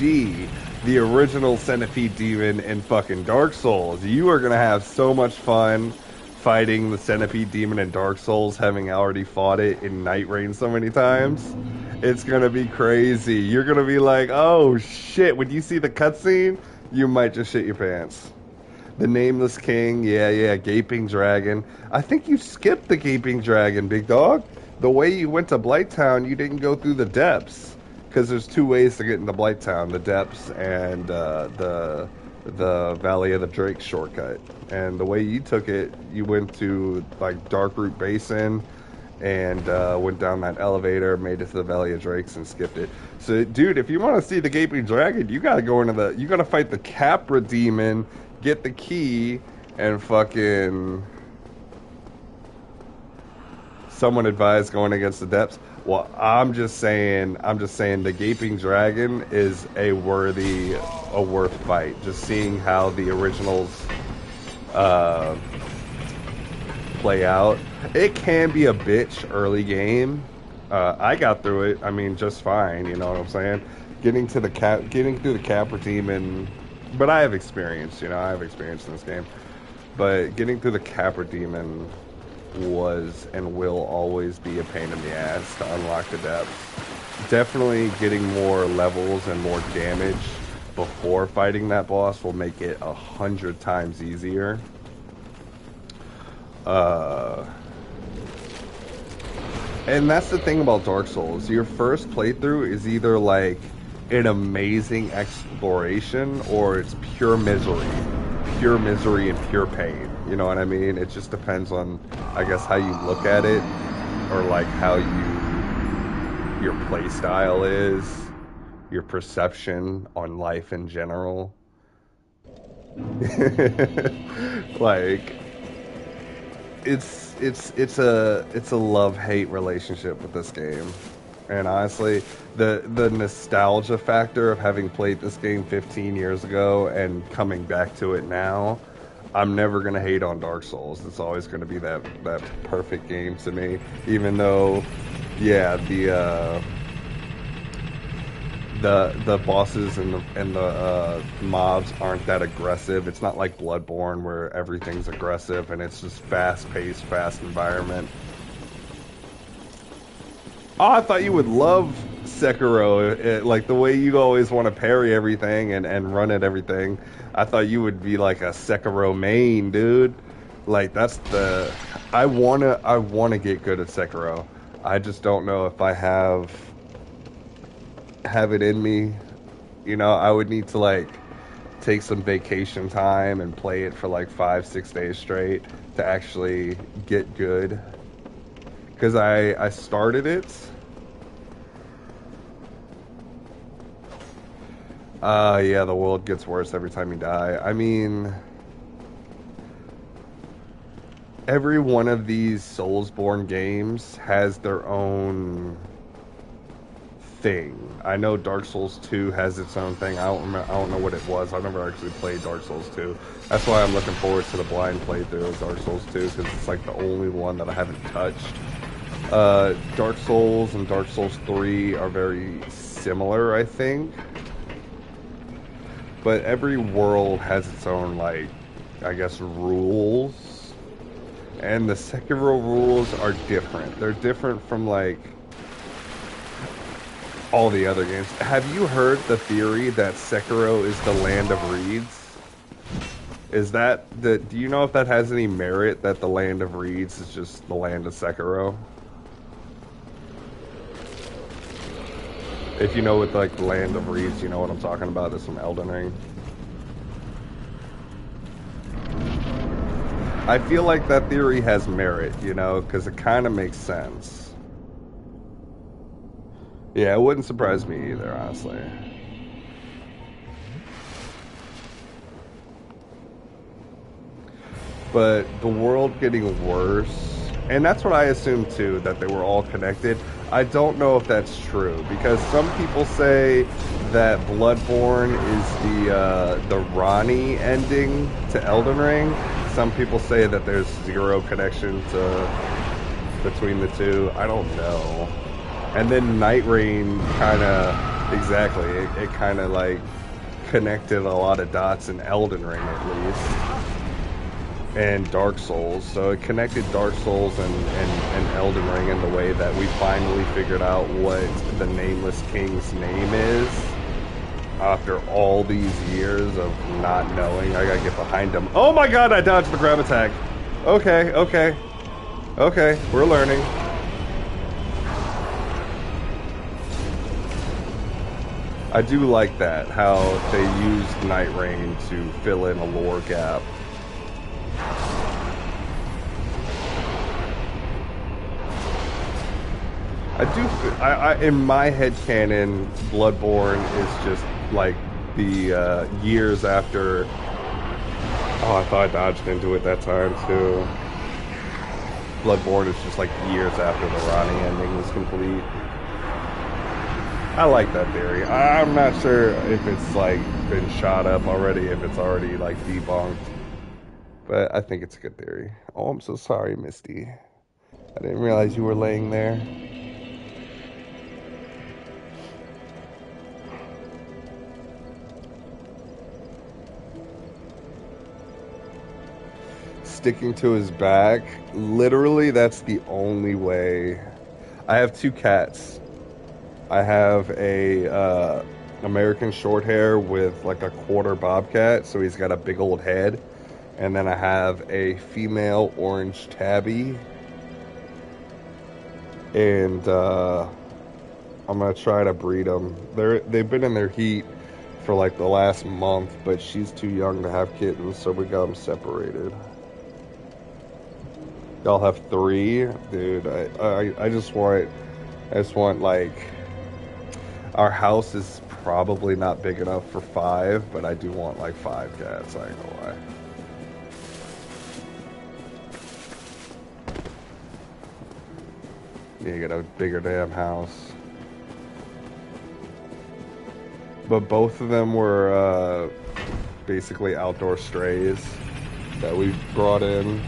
the original Centipede Demon in fucking Dark Souls. You are gonna have so much fun fighting the Centipede Demon in Dark Souls, having already fought it in Night Rain so many times. It's gonna be crazy. You're gonna be like, oh shit, when you see the cutscene, you might just shit your pants. The Nameless King, yeah, Gaping Dragon. I think you skipped the Gaping Dragon, big dog. The way you went to Blighttown, you didn't go through the depths. Because there's two ways to get into Blighttown, the depths and the Valley of the Drake shortcut. And the way you took it, you went to like Darkroot Basin and went down that elevator, made it to the Valley of Drakes, and skipped it. So, dude, if you want to see the Gaping Dragon, you gotta go into you gotta fight the Capra Demon, get the key, and fucking... Someone advised going against the depths. Well, I'm just saying the Gaping Dragon is a worth fight. Just seeing how the originals play out. It can be a bitch early game. I got through it, I mean, just fine, you know what I'm saying? Getting through the Capra Demon, but I have experience, you know, I have experience in this game. But getting through the Capra Demon was and will always be a pain in the ass to unlock the depths. Definitely getting more levels and more damage before fighting that boss will make it 100 times easier. And that's the thing about Dark Souls. Your first playthrough is either like an amazing exploration or it's pure misery. Pure misery and pure pain. You know what I mean? It just depends on, I guess, how you look at it or like how your play style is, your perception on life in general. Like it's a love-hate relationship with this game. And honestly, the nostalgia factor of having played this game 15 years ago and coming back to it now, I'm never gonna hate on Dark Souls. It's always gonna be that perfect game to me. Even though, yeah, the bosses and the mobs aren't that aggressive. It's not like Bloodborne where everything's aggressive and it's just fast-paced, fast environment. Oh, I thought you would love Sekiro, like the way you always want to parry everything and run at everything. I thought you would be like a Sekiro main, dude. Like that's the I wanna get good at Sekiro. I just don't know if I have it in me. You know, I would need to like take some vacation time and play it for like 5, 6 days straight to actually get good. Because I started it. Yeah, the world gets worse every time you die. I mean, every one of these Soulsborne games has their own thing. I know Dark Souls 2 has its own thing. I don't know what it was. I've never actually played Dark Souls 2. That's why I'm looking forward to the blind playthrough of Dark Souls 2 because it's like the only one that I haven't touched. Dark Souls and Dark Souls 3 are very similar, I think. But every world has its own, like, I guess, rules. And the Sekiro rules are different. They're different from, like, all the other games. Have you heard the theory that Sekiro is the land of reeds? Do you know if that has any merit, that the land of reeds is just the land of Sekiro? If you know what, like, the land of reeds, you know what I'm talking about. This from Elden Ring. I feel like that theory has merit, you know, because it kind of makes sense. Yeah, it wouldn't surprise me either, honestly. But the world getting worse, and that's what I assumed too, that they were all connected. I don't know if that's true because some people say that Bloodborne is the Ronnie ending to Elden Ring. Some people say that there's zero connection between the two. I don't know. And then Night Rain kind of exactly it kind of like connected a lot of dots in Elden Ring at least. And Dark Souls. So it connected Dark Souls and Elden Ring in the way that we finally figured out what the Nameless King's name is. After all these years of not knowing, I gotta get behind him. Oh my god, I dodged the grab attack. Okay, okay. Okay, we're learning. I do like that, how they used Night Rain to fill in a lore gap. In my head canon, Bloodborne is just like the years after. Oh, I thought I dodged into it that time too. Bloodborne is just like years after the Ronnie ending was complete. I like that theory. I'm not sure if it's like been shot up already, if it's already like debunked, but I think it's a good theory. Oh, I'm so sorry, Misty. I didn't realize you were laying there. Sticking to his back. Literally, that's the only way. I have two cats. I have a American short hair with like a quarter bobcat, so he's got a big old head. And then I have a female orange tabby. and I'm gonna try to breed them. They've been in their heat for like the last month, but she's too young to have kittens, so we got them separated. Y'all have three, dude. I just want like our house is probably not big enough for five, but I do want like five cats. I ain't gonna lie. You get a bigger damn house. But both of them were basically outdoor strays that we brought in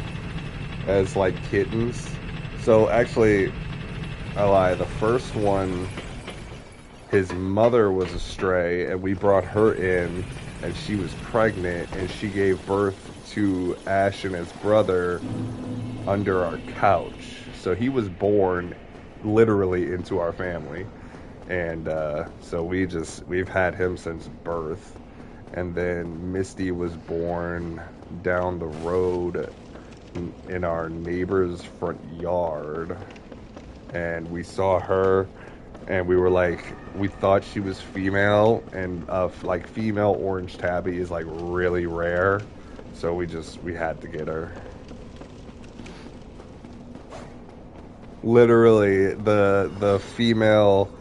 as like kittens. So actually, I lie. The first one, his mother was a stray, and we brought her in, and she was pregnant, and she gave birth to Ash and his brother under our couch. So he was born literally into our family. And so we've had him since birth. And then Misty was born down the road in our neighbor's front yard. And we saw her, and we were like, we thought she was female, and like female orange tabby is like really rare. So we had to get her. Literally the female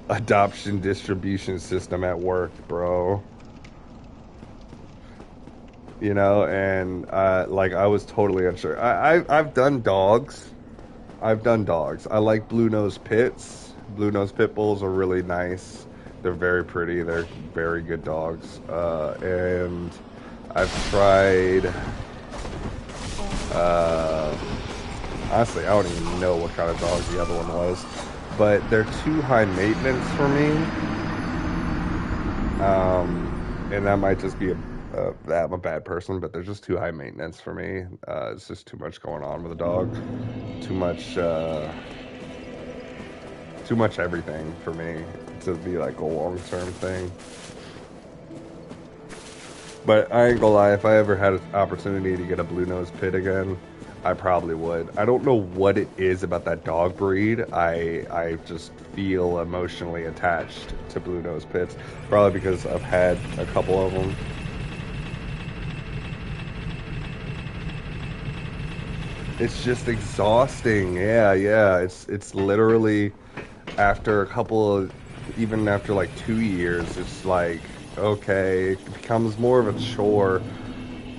adoption distribution system at work, bro. You know, and like I was totally unsure. I've done dogs. I've done dogs. I like blue nose pits. Blue nose pit bulls are really nice. They're very pretty. They're very good dogs. And I've tried. Honestly, I don't even know what kind of dog the other one was, but they're too high maintenance for me. And that might just be that I'm a bad person, but they're just too high maintenance for me. It's just too much going on with a dog. Too much everything for me to be like a long-term thing. But I ain't gonna lie, if I ever had an opportunity to get a blue nose pit again, I probably would. I don't know what it is about that dog breed. I just feel emotionally attached to blue nose pits. Probably because I've had a couple of them. It's just exhausting. Yeah. It's literally after a couple of, even after like 2 years, it's like, okay, it becomes more of a chore.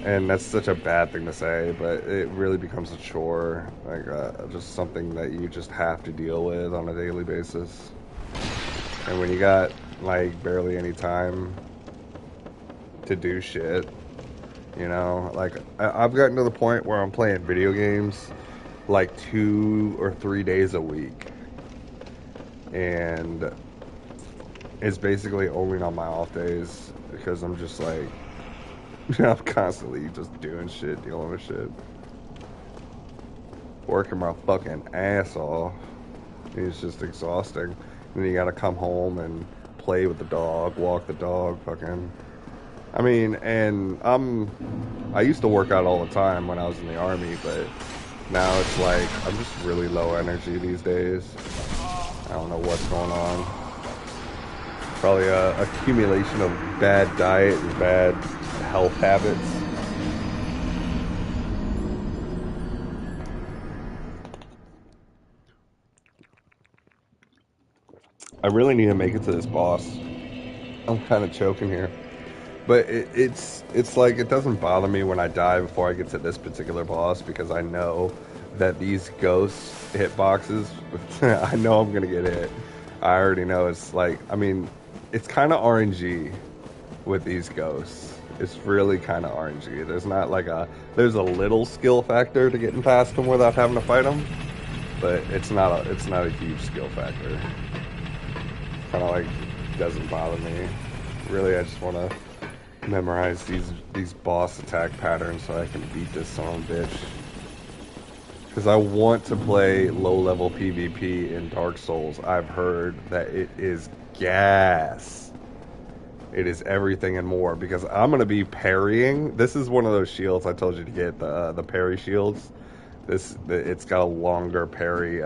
And that's such a bad thing to say, but it really becomes a chore. Like, just something that you just have to deal with on a daily basis. And when you got, like, barely any time to do shit, you know? Like, I've gotten to the point where I'm playing video games, like, 2 or 3 days a week. And it's basically only on my off days, because I'm just, like, I'm constantly just doing shit, dealing with shit. Working my fucking ass off. It's just exhausting. And then you gotta come home and play with the dog, walk the dog, fucking. I mean, and I used to work out all the time when I was in the army, but now it's like, I'm just really low energy these days. I don't know what's going on. Probably a accumulation of bad diet and bad health habits. I really need to make it to this boss. I'm kind of choking here. But it's like, it doesn't bother me when I die before I get to this particular boss, because I know that these ghost hitboxes, I know I'm gonna get hit. I already know. It's like, I mean, it's kind of RNG with these ghosts. It's really kind of RNG. There's not like there's a little skill factor to getting past them without having to fight them, but it's not a huge skill factor. Kind of like, doesn't bother me. Really, I just want to memorize these boss attack patterns so I can beat this son of a bitch. Because I want to play low-level PvP in Dark Souls. I've heard that it is gas. It is everything and more, because I'm going to be parrying. This is one of those shields I told you to get, the parry shields. It's got a longer parry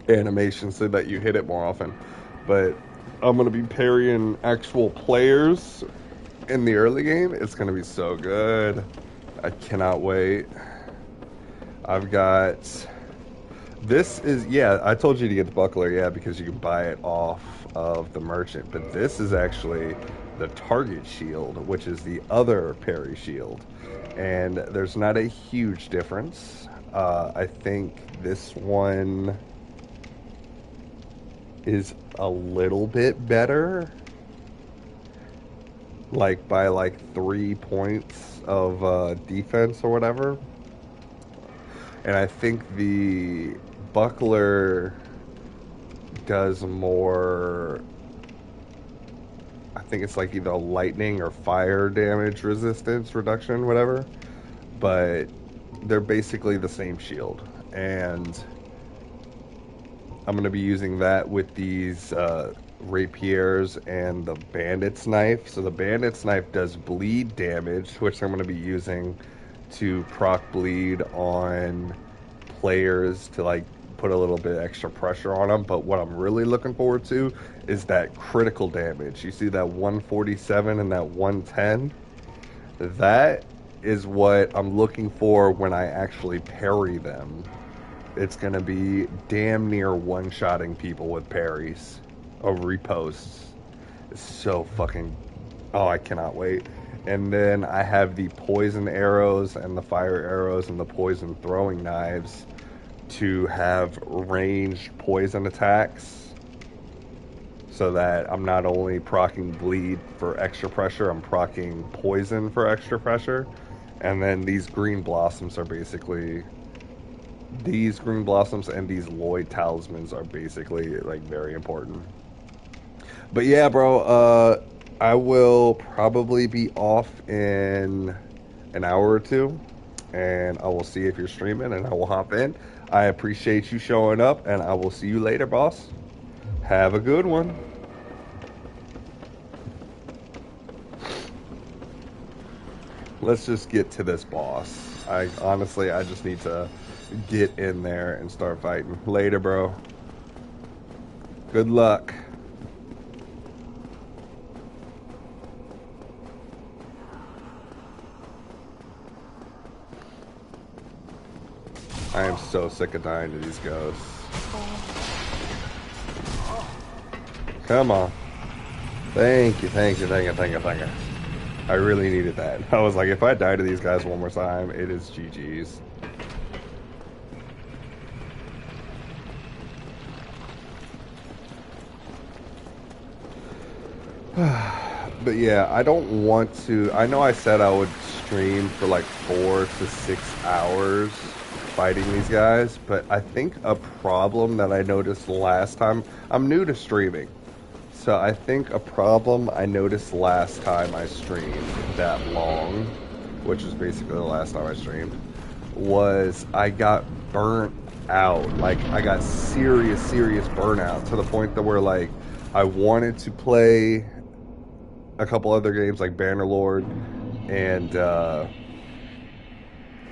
animation so that you hit it more often. But I'm gonna be parrying actual players in the early game. It's gonna be so good. I cannot wait. I've got this is yeah, I told you to get the buckler, yeah, because you can buy it off of the merchant. But this is actually the target shield, which is the other parry shield. And there's not a huge difference. I think this one is a little bit better, like by like 3 points of defense or whatever. And I think the buckler does more. I think it's like either lightning or fire damage resistance reduction, whatever. But they're basically the same shield, and I'm going to be using that with these rapiers and the bandit's knife. So the bandit's knife does bleed damage, which I'm going to be using to proc bleed on players to like put a little bit extra pressure on them. But what I'm really looking forward to is that critical damage. You see that 147 and that 110? That is what I'm looking for when I actually parry them. It's going to be damn near one-shotting people with parries or reposts. It's so fucking... Oh, I cannot wait. And then I have the poison arrows and the fire arrows and the poison throwing knives to have ranged poison attacks so that I'm not only proccing bleed for extra pressure, I'm proccing poison for extra pressure. And then these green blossoms are basically... These green blossoms and these Lloyd talismans are basically like very important. But yeah, bro, I will probably be off in an hour or two, and I will see if you're streaming, and I will hop in. I appreciate you showing up, and I will see you later, boss. Have a good one. Let's just get to this boss. I honestly, I just need to get in there and start fighting. Later, bro. Good luck. I am so sick of dying to these ghosts. Come on. Thank you, thank you, thank you, thank you, thank you. I really needed that. I was like, if I die to these guys one more time, it is GG's. But yeah, I don't want to. I know I said I would stream for like 4 to 6 hours fighting these guys, but I think a problem that I noticed last time, I'm new to streaming, so I think a problem I noticed last time I streamed that long, which is basically the last time I streamed, was I got burnt out. Like, I got serious burnout to the point that where like I wanted to play a couple other games like Bannerlord, and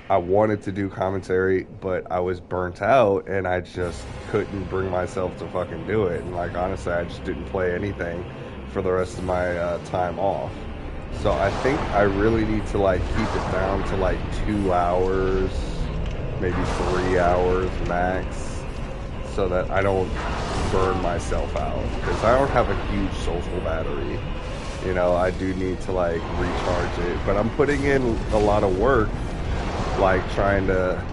I wanted to do commentary, but I was burnt out and I just couldn't bring myself to fucking do it. And like honestly, I just didn't play anything for the rest of my time off. So I think I really need to like keep it down to like 2 hours, maybe 3 hours max, so that I don't burn myself out, because I don't have a huge social battery. You know, I do need to like recharge it, but I'm putting in a lot of work, like trying to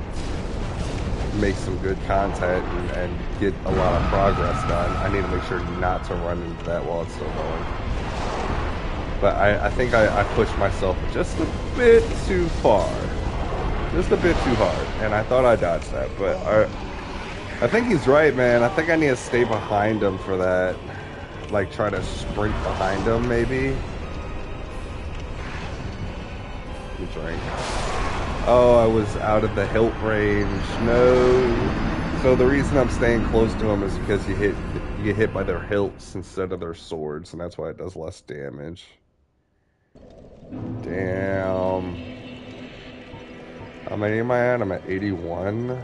make some good content and get a lot of progress done. I need to make sure not to run into that while it's still going. But I think I pushed myself just a bit too far. Just a bit too hard. And I thought I dodged that, but I think he's right, man. I think I need to stay behind him for that. Like, try to sprint behind him, maybe. Let me drink. Oh, I was out of the hilt range. No. So the reason I'm staying close to him is because you get hit by their hilts instead of their swords, and that's why it does less damage. Damn. How many am I at? I'm at 81.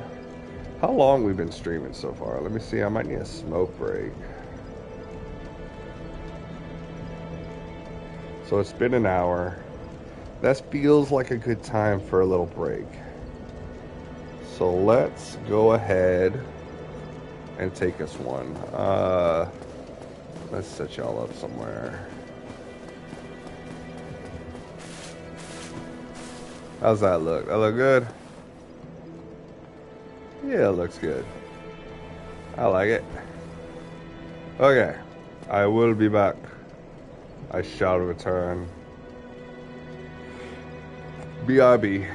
How long we've been streaming so far? Let me see. I might need a smoke break. So it's been an hour. That feels like a good time for a little break. So let's go ahead and take us one. Let's set y'all up somewhere. How's that look? That look good? Yeah, it looks good. I like it. Okay. I will be back. I shall return. BRB.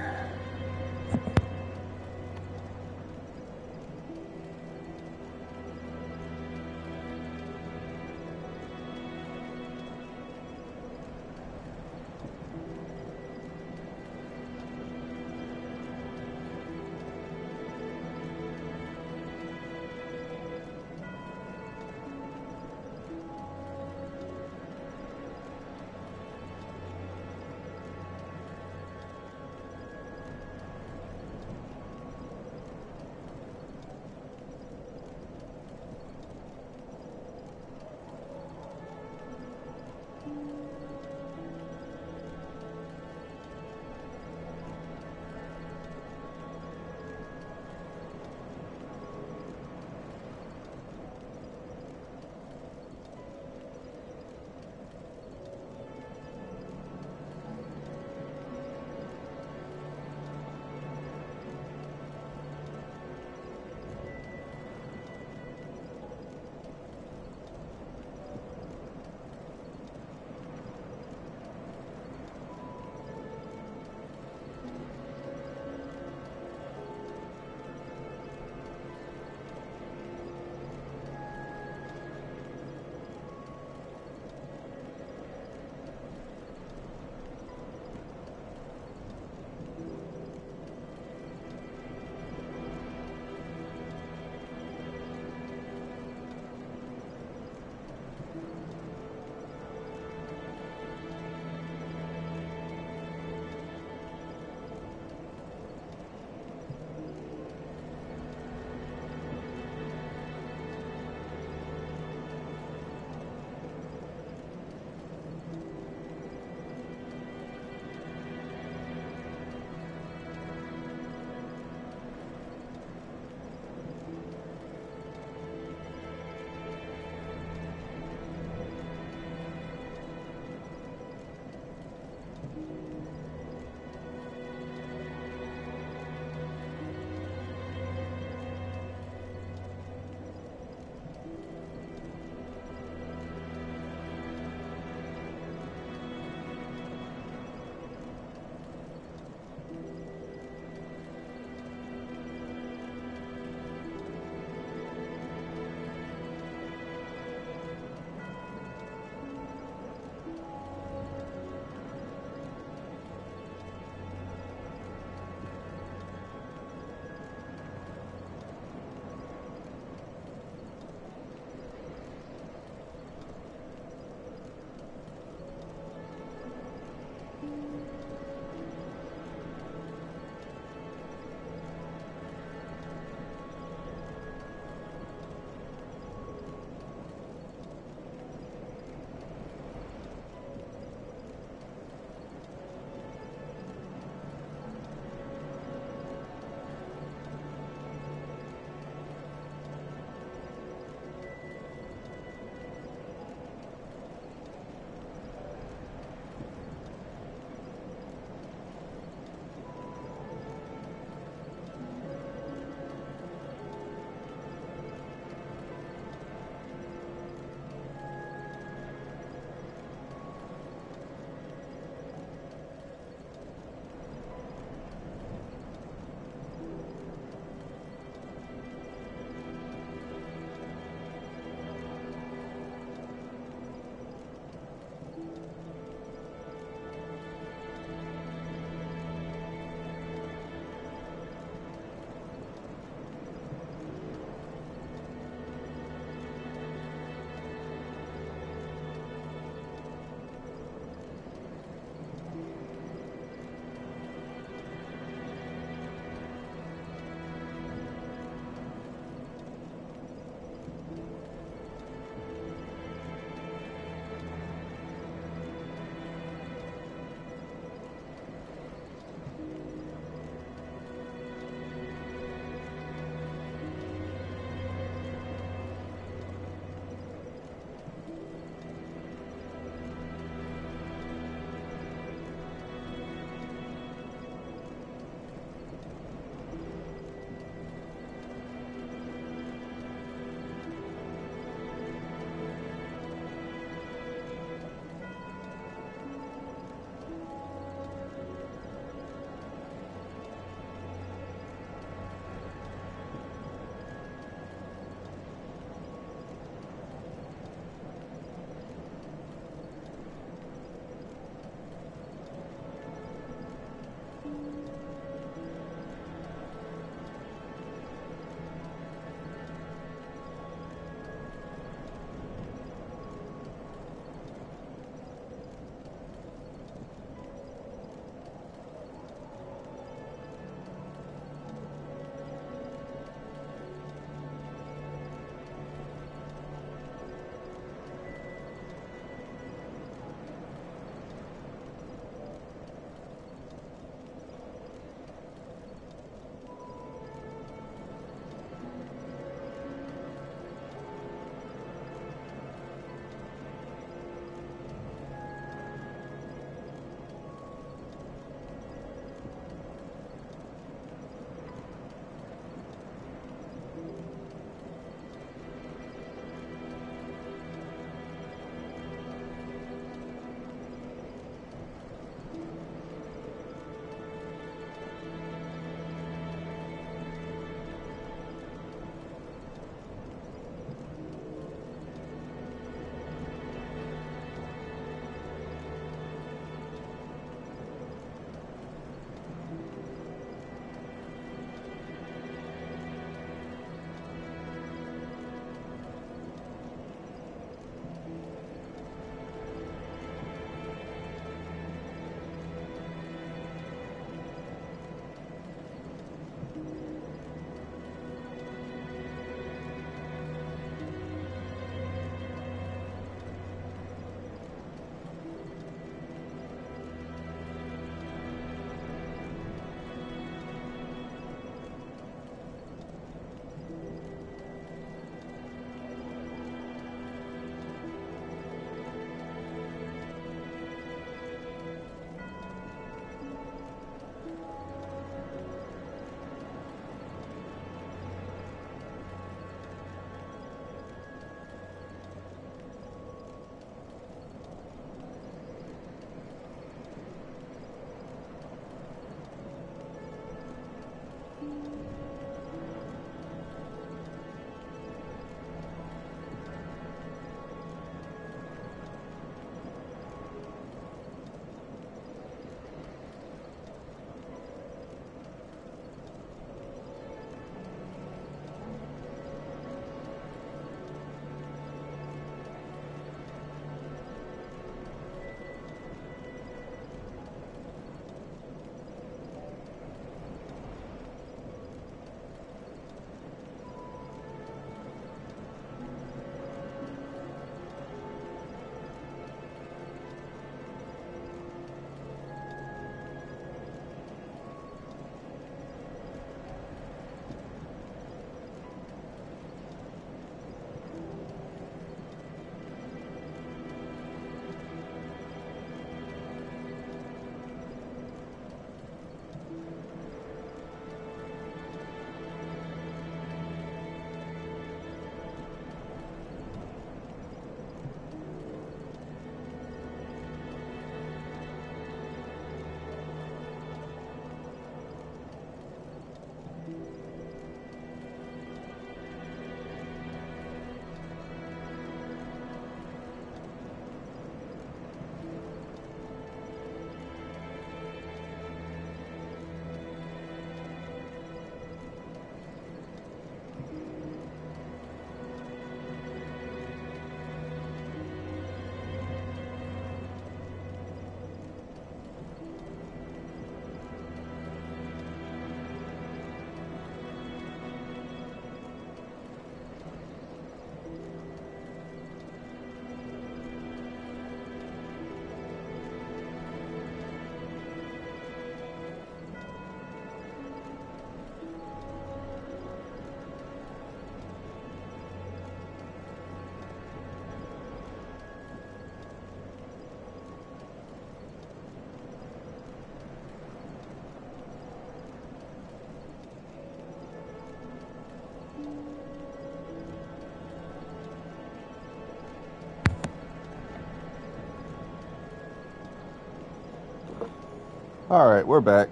Alright, we're back.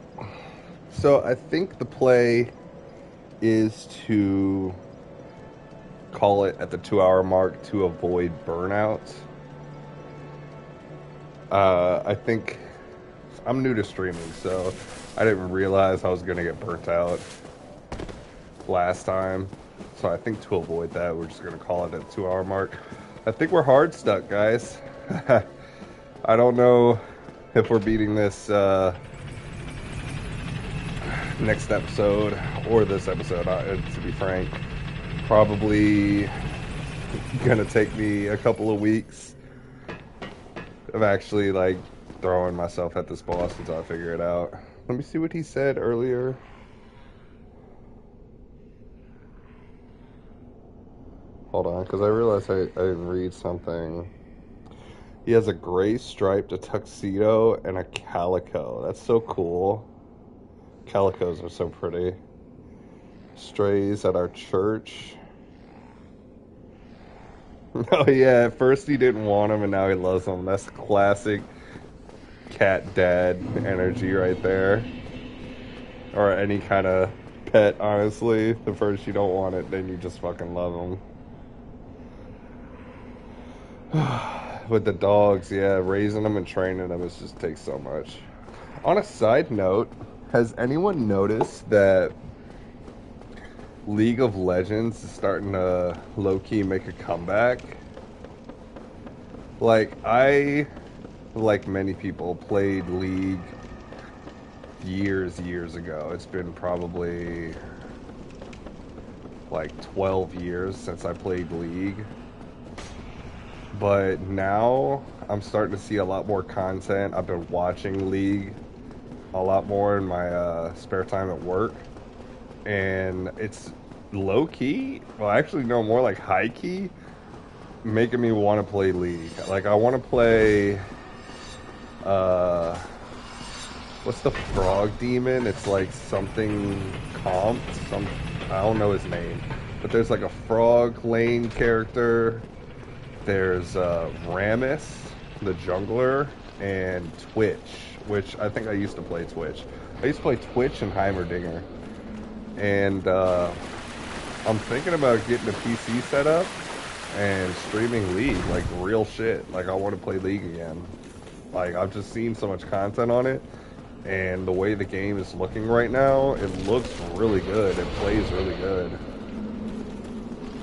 So I think the play is to call it at the 2 hour mark to avoid burnout. I think I'm new to streaming, so I didn't realize I was going to get burnt out last time. So I think to avoid that, we're just going to call it at the 2 hour mark. I think we're hard stuck, guys. I don't know if we're beating this next episode or this episode, to be frank. Probably gonna take me a couple of weeks of actually like throwing myself at this boss until I figure it out. Let me see what he said earlier. Hold on, because I realized I didn't read something. He has a gray striped, a tuxedo, and a calico. That's so cool. Calicos are so pretty. Strays at our church. Oh yeah, at first he didn't want him and now he loves him. That's classic cat dad energy right there. Or any kind of pet, honestly. The first you don't want it, then you just fucking love them. With the dogs, yeah, raising them and training them just takes so much. On a side note, has anyone noticed that League of Legends is starting to low-key make a comeback? Like, I, like many people, played League years ago. It's been probably like 12 years since I played League. But now I'm starting to see a lot more content. I've been watching League a lot more in my spare time at work. And it's low-key, well actually no, more like high-key, making me want to play League. Like I want to play what's the frog demon? It's like something comp, I don't know his name. But there's like a frog lane character. There's Rammus, the jungler, and Twitch, which I think I used to play Twitch. I used to play Twitch and Heimerdinger. And I'm thinking about getting a PC set up and streaming League, like real shit. Like I want to play League again. Like I've just seen so much content on it, and the way the game is looking right now, it looks really good. It plays really good.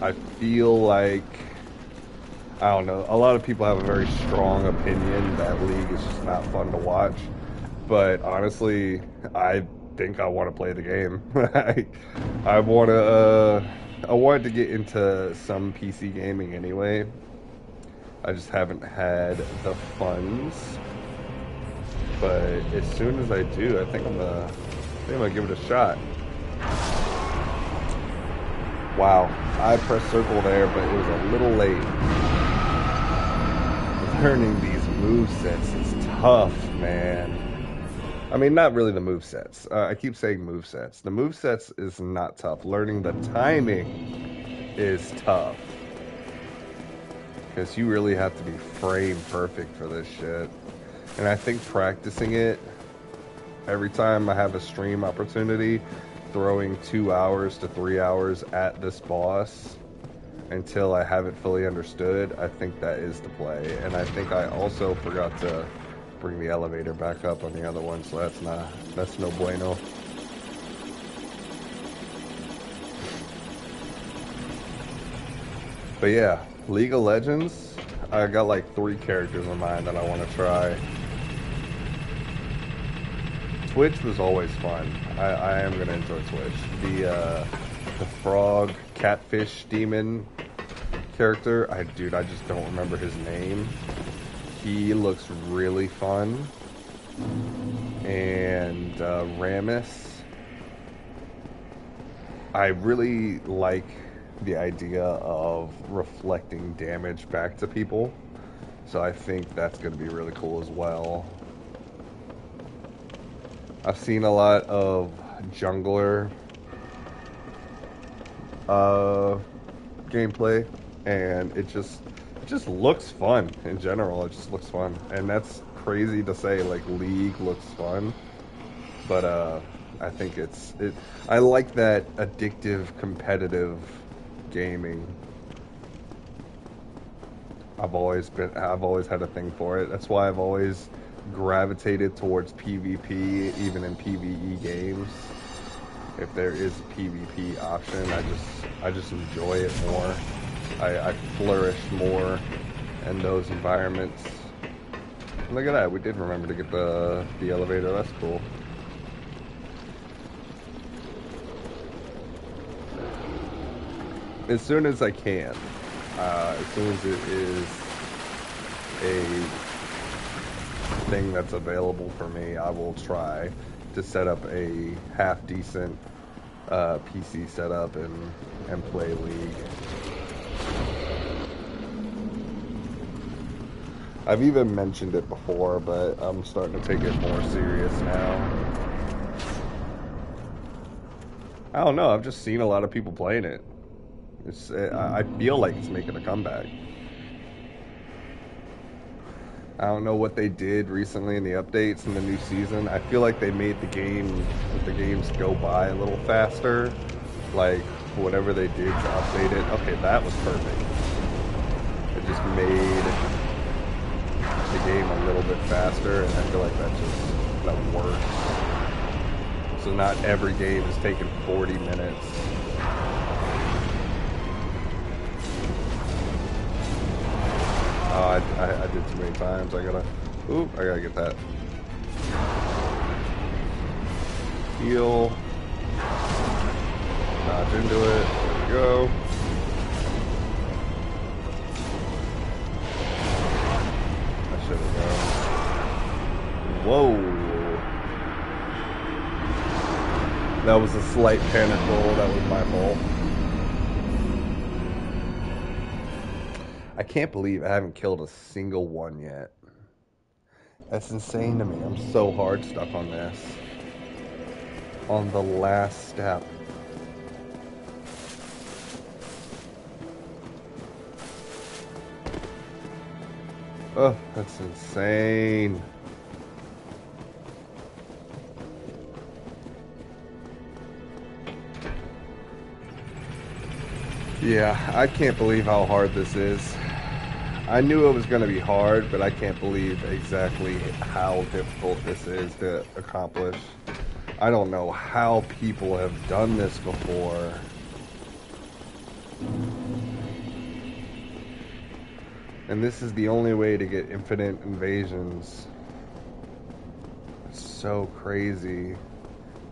I feel like, I don't know, a lot of people have a very strong opinion that League is just not fun to watch. But honestly, I think I want to play the game. I want to. I wanted to get into some PC gaming anyway. I just haven't had the funds. But as soon as I do, I think I'm gonna give it a shot. Wow, I pressed circle there, but it was a little late. Learning these movesets is tough, man. I mean, not really the movesets. I keep saying movesets. The movesets is not tough. Learning the timing is tough. Because you really have to be frame perfect for this shit. And I think practicing it every time I have a stream opportunity, throwing 2 hours to 3 hours at this boss until I have it fully understood, I think that is the play. And I think I also forgot to bring the elevator back up on the other one, so that's no bueno. But yeah, League of Legends, I got like 3 characters in mind that I want to try. Twitch was always fun. I am gonna enjoy Twitch. The frog catfish demon character, I just don't remember his name. He looks really fun. And Rammus, I really like the idea of reflecting damage back to people. So I think that's going to be really cool as well. I've seen a lot of jungler gameplay, and it just looks fun in general. It just looks fun, and that's crazy to say. Like League looks fun. But I think I like that addictive, competitive gaming. I've always had a thing for it. That's why I've always gravitated towards PvP, even in PvE games. If there is a PvP option, I just enjoy it more. I flourish more in those environments. Look at that, we did remember to get the elevator. That's cool. As soon as I can. As soon as it is a thing that's available for me, I will try to set up a half decent PC setup and play League. I've even mentioned it before, but I'm starting to take it more serious now. I don't know. I've just seen a lot of people playing it. I feel like it's making a comeback. I don't know what they did recently in the updates in the new season. I feel like they made the games go by a little faster. Like whatever they did to update it. Okay, that was perfect. It just made the game a little bit faster, and I feel like that works. So not every game is taking 40 minutes. Oh, I did too many times. I gotta get that. Heal. Dodge into it. There we go. I should have gone. Whoa. That was a slight panic roll. That was my fault. I can't believe I haven't killed a single one yet. That's insane to me. I'm so hard stuck on this. On the last step. Oh, that's insane. Yeah, I can't believe how hard this is. I knew it was going to be hard, but I can't believe exactly how difficult this is to accomplish. I don't know how people have done this before. And this is the only way to get infinite invasions. It's so crazy.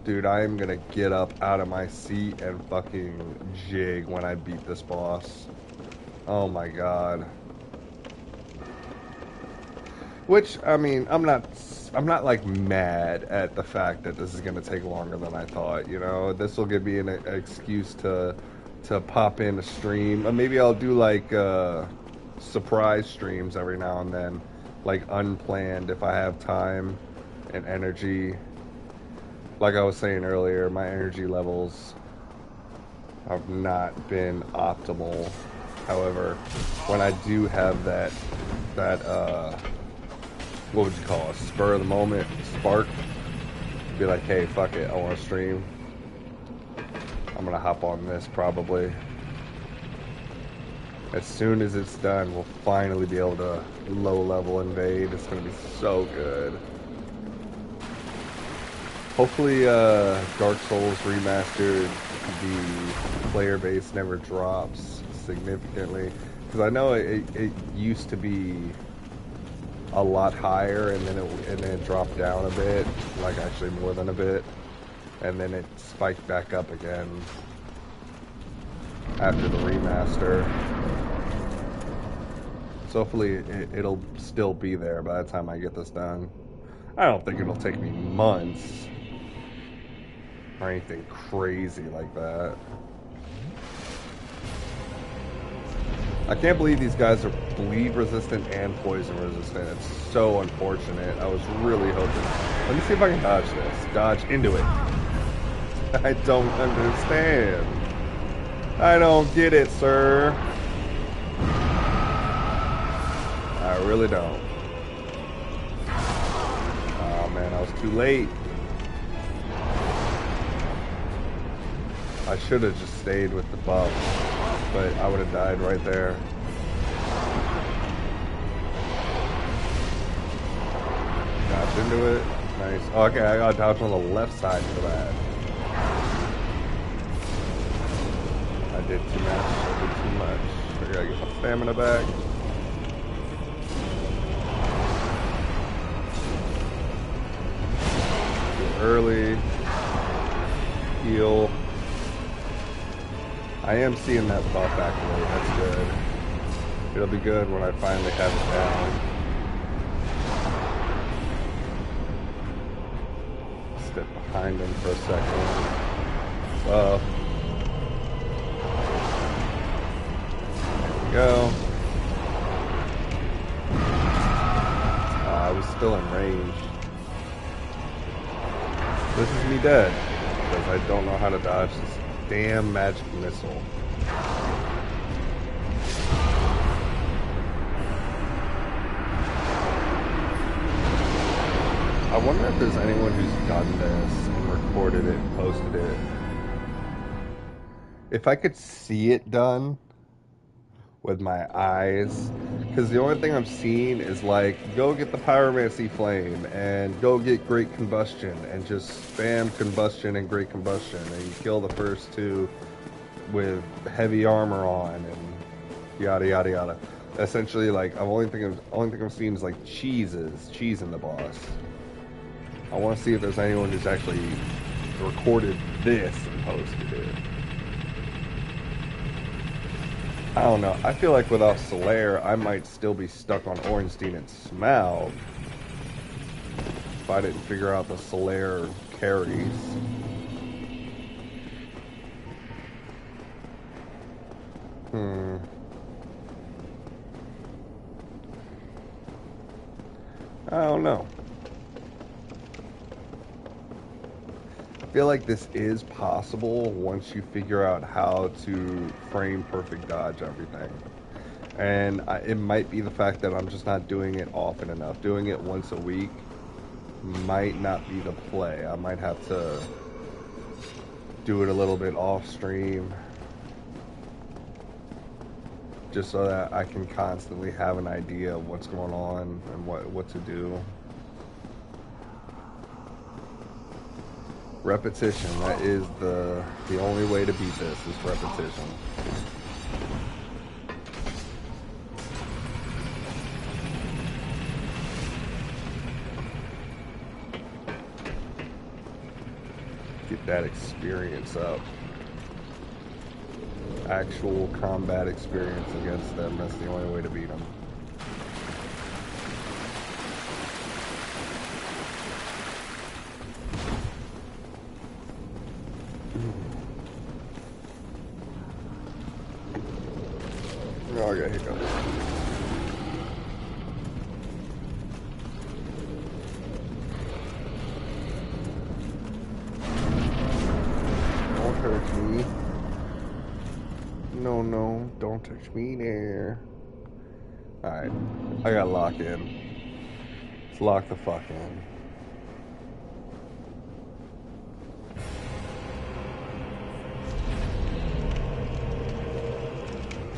Dude, I am gonna get up out of my seat and fucking jig when I beat this boss. Oh my god. Which, I mean, I'm not like mad at the fact that this is gonna take longer than I thought, you know? This will give me an excuse to pop in a stream. Or maybe I'll do like surprise streams every now and then. Like unplanned if I have time and energy. Like I was saying earlier, my energy levels have not been optimal. However, when I do have that what would you call it, spur of the moment, spark, be like, hey, fuck it, I want to stream. I'm gonna hop on this probably. As soon as it's done, we'll finally be able to low level invade. It's gonna be so good. Hopefully, Dark Souls Remastered, the player base never drops significantly. Because I know it used to be a lot higher, and then it dropped down a bit, like actually more than a bit, and then it spiked back up again after the remaster. So hopefully it'll still be there by the time I get this done. I don't think it'll take me months or anything crazy like that. I can't believe these guys are bleed resistant and poison resistant. It's so unfortunate. I was really hoping. Let me see if I can dodge this. Dodge into it. I don't understand. I don't get it, sir. I really don't. Oh man, I was too late. I should have just stayed with the buff, but I would have died right there. Dodge into it. Nice. Oh, okay, I gotta dodge on the left side for that. I did too much. I did too much. I gotta get my stamina back. Too early. Heal. I am seeing that buff activate. That's good. It'll be good when I finally have it down. Step behind him for a second. There we go. I was still in range. This is me dead because I don't know how to dodge this damn magic missile. I wonder if there's anyone who's done this and recorded it and posted it. If I could see it done with my eyes, because the only thing I'm seeing is like, go get the pyromancy flame and go get great combustion and just spam combustion and great combustion and you kill the first two with heavy armor on and yada yada yada. Essentially, like, only thing I'm seeing is like cheesing the boss. I want to see if there's anyone who's actually recorded this and posted it. I don't know. I feel like without Solaire, I might still be stuck on Ornstein and Smaug if I didn't figure out the Solaire carries. I don't know. I feel like this is possible once you figure out how to frame perfect dodge everything. And it might be the fact that I'm just not doing it often enough. Doing it once a week might not be the play. I might have to do it a little bit off stream just so that I can constantly have an idea of what's going on and what to do. Repetition, that is the only way to beat this, is repetition. Get that experience up. Actual combat experience against them, that's the only way to beat them. Oh, I got hiccups. Don't hurt me. No, don't touch me there. Alright, I gotta lock in. Let's lock the fuck in.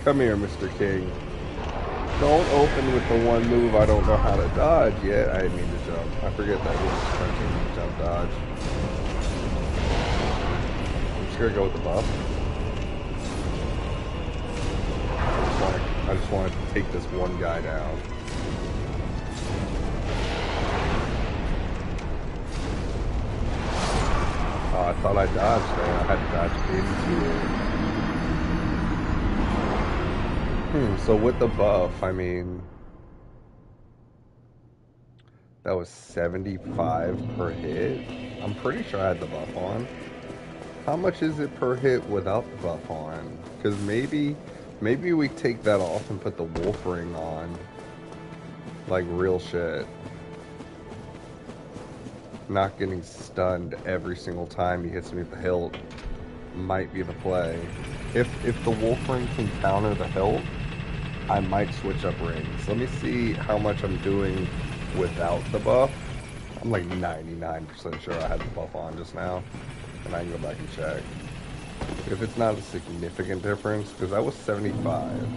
Come here, Mr. King. Don't open with the one move I don't know how to dodge yet. I didn't mean to jump. I forget that he was punching jump dodge. I'm just gonna go with the buff. I just wanted to take this one guy down. Oh, I thought I dodged there. I had to dodge into it. So with the buff, I mean, that was 75 per hit. I'm pretty sure I had the buff on. How much is it per hit without the buff on? Because maybe we take that off and put the wolf ring on. Like real shit. Not getting stunned every single time he hits me with the hilt might be the play. If the wolf ring can counter the hilt, I might switch up rings. Let me see how much I'm doing without the buff. I'm like 99% sure I had the buff on just now. And I can go back and check. If it's not a significant difference, because that was 75.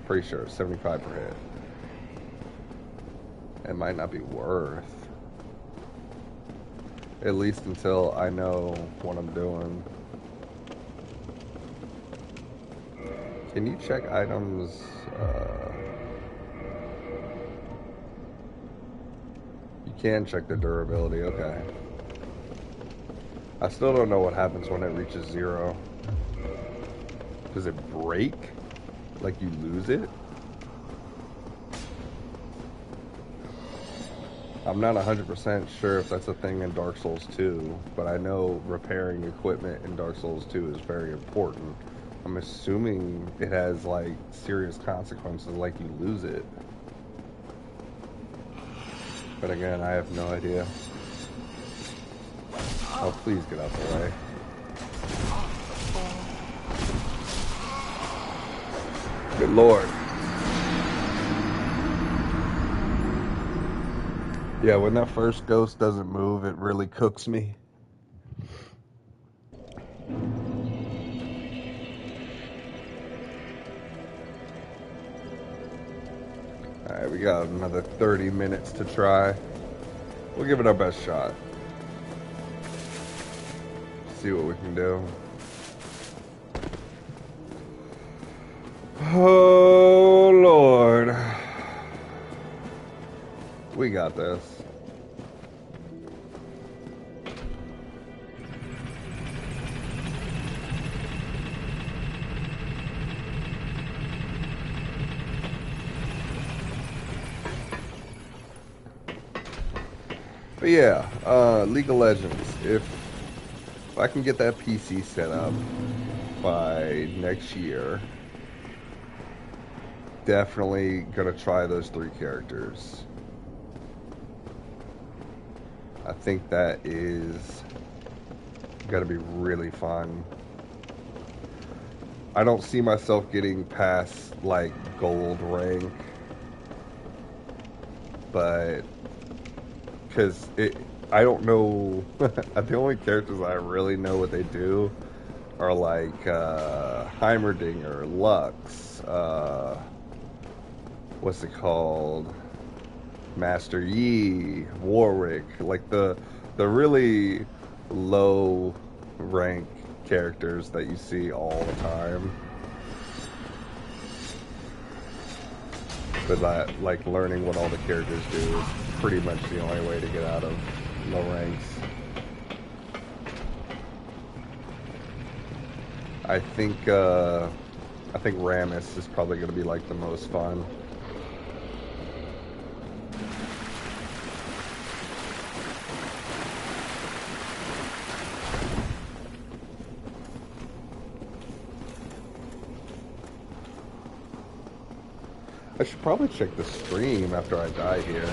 Pretty sure 75 per hit. It might not be worth. At least until I know what I'm doing. Can you check items? You can check the durability, okay. I still don't know what happens when it reaches 0. Does it break? Like you lose it? I'm not 100% sure if that's a thing in Dark Souls 2, but I know repairing equipment in Dark Souls 2 is very important. I'm assuming it has, like, serious consequences, like you lose it. But again, I have no idea. Oh, please get out the way. Good lord. Yeah, when that first ghost doesn't move, it really cooks me. Alright, we got another 30 minutes to try. We'll give it our best shot. See what we can do. Oh, Lord. We got this. But yeah, League of Legends. If I can get that PC set up by next year, definitely gonna try those 3 characters. I think that is gonna be really fun. I don't see myself getting past like gold rank, but because I don't know. The only characters I really know what they do are like Heimerdinger, Lux, what's it called? Master Yi, Warwick, like the really low rank characters that you see all the time. But that, like, learning what all the characters do is pretty much the only way to get out of low ranks. I think Rammus is probably going to be like the most fun. I should probably check the stream after I die here.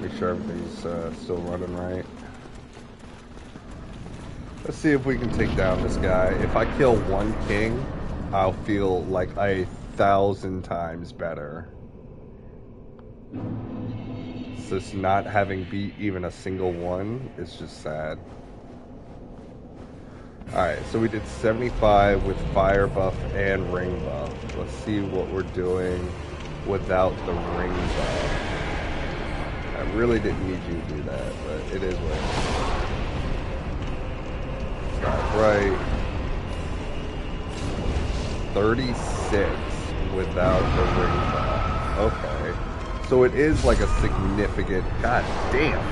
Make sure everything's still running right. Let's see if we can take down this guy. If I kill one king, I'll feel like 1,000 times better. So just not having beat even a single one is just sad. Alright, so we did 75 with fire buff and ring buff. Let's see what we're doing without the ring buff. I really didn't need you to do that, but it is what it is. Start right. 36 without the ring buff. Okay. So it is like a significant... God damn.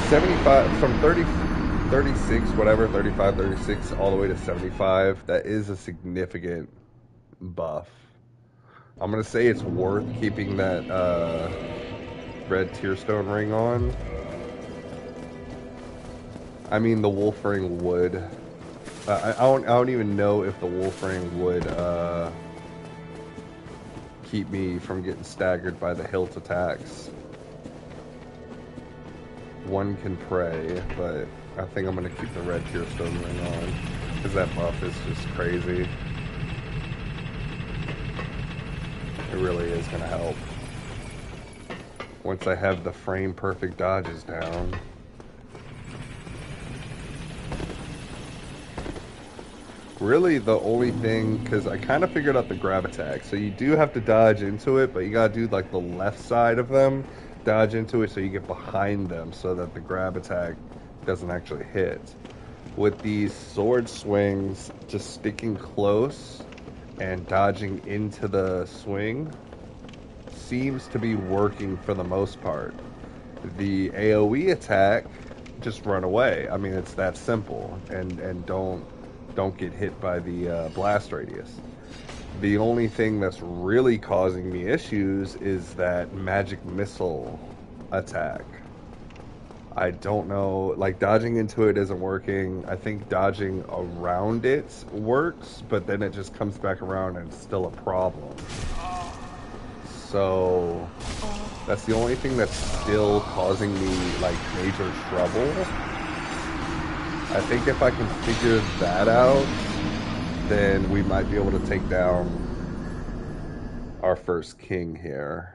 75 from 36, whatever, 35, 36, all the way to 75. That is a significant buff. I'm going to say it's worth keeping that red tearstone ring on. I mean, the wolf ring would... I don't even know if the wolf ring would keep me from getting staggered by the hilt attacks. One can pray, but I think I'm going to keep the red tearstone ring on, because that buff is just crazy. It really is going to help. Once I have the frame perfect dodges down. Really, the only thing, because I kind of figured out the grab attack. So you do have to dodge into it, but you gotta do like the left side of them, dodge into it so you get behind them so that the grab attack doesn't actually hit. With these sword swings, just sticking close and dodging into the swing seems to be working for the most part. The AoE attack, just run away. I mean, it's that simple, and don't get hit by the blast radius. The only thing that's really causing me issues is that magic missile attack. I don't know, like dodging into it isn't working. I think dodging around it works, but then it just comes back around and it's still a problem. So that's the only thing that's still causing me like major trouble. I think if I can figure that out, then we might be able to take down our first king here.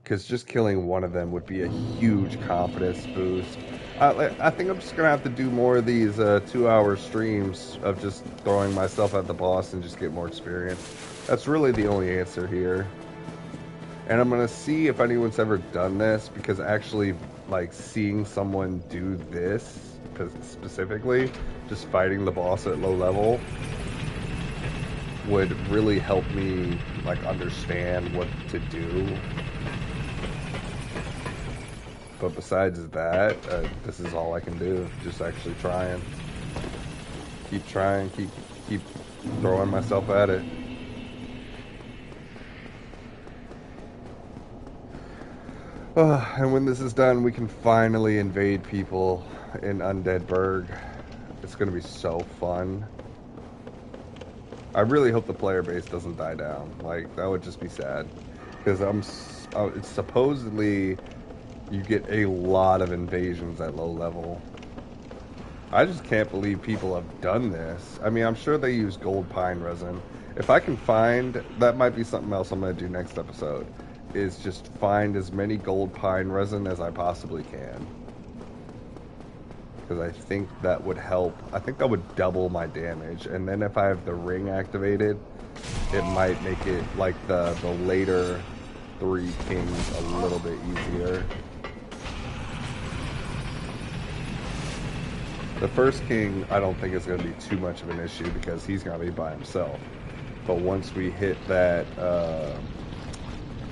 Because just killing one of them would be a huge confidence boost. I think I'm just going to have to do more of these 2-hour streams of just throwing myself at the boss and just get more experience. That's really the only answer here. And I'm going to see if anyone's ever done this, because actually, like, seeing someone do this, specifically, just fighting the boss at low level, would really help me, like, understand what to do. But besides that, this is all I can do. Just actually trying. Keep trying, keep throwing myself at it. And when this is done, we can finally invade people in Undead Burg. It's going to be so fun. I really hope the player base doesn't die down. Like, that would just be sad. Because it's supposedly you get a lot of invasions at low level. I just can't believe people have done this. I mean, I'm sure they use gold pine resin. If I can find, that might be something else I'm going to do next episode, is just find as many gold pine resin as I possibly can. Because I think that would help. I think that would double my damage. And then if I have the ring activated, it might make it like the later 3 kings a little bit easier. The first king, I don't think is going to be too much of an issue because he's going to be by himself. But once we hit that,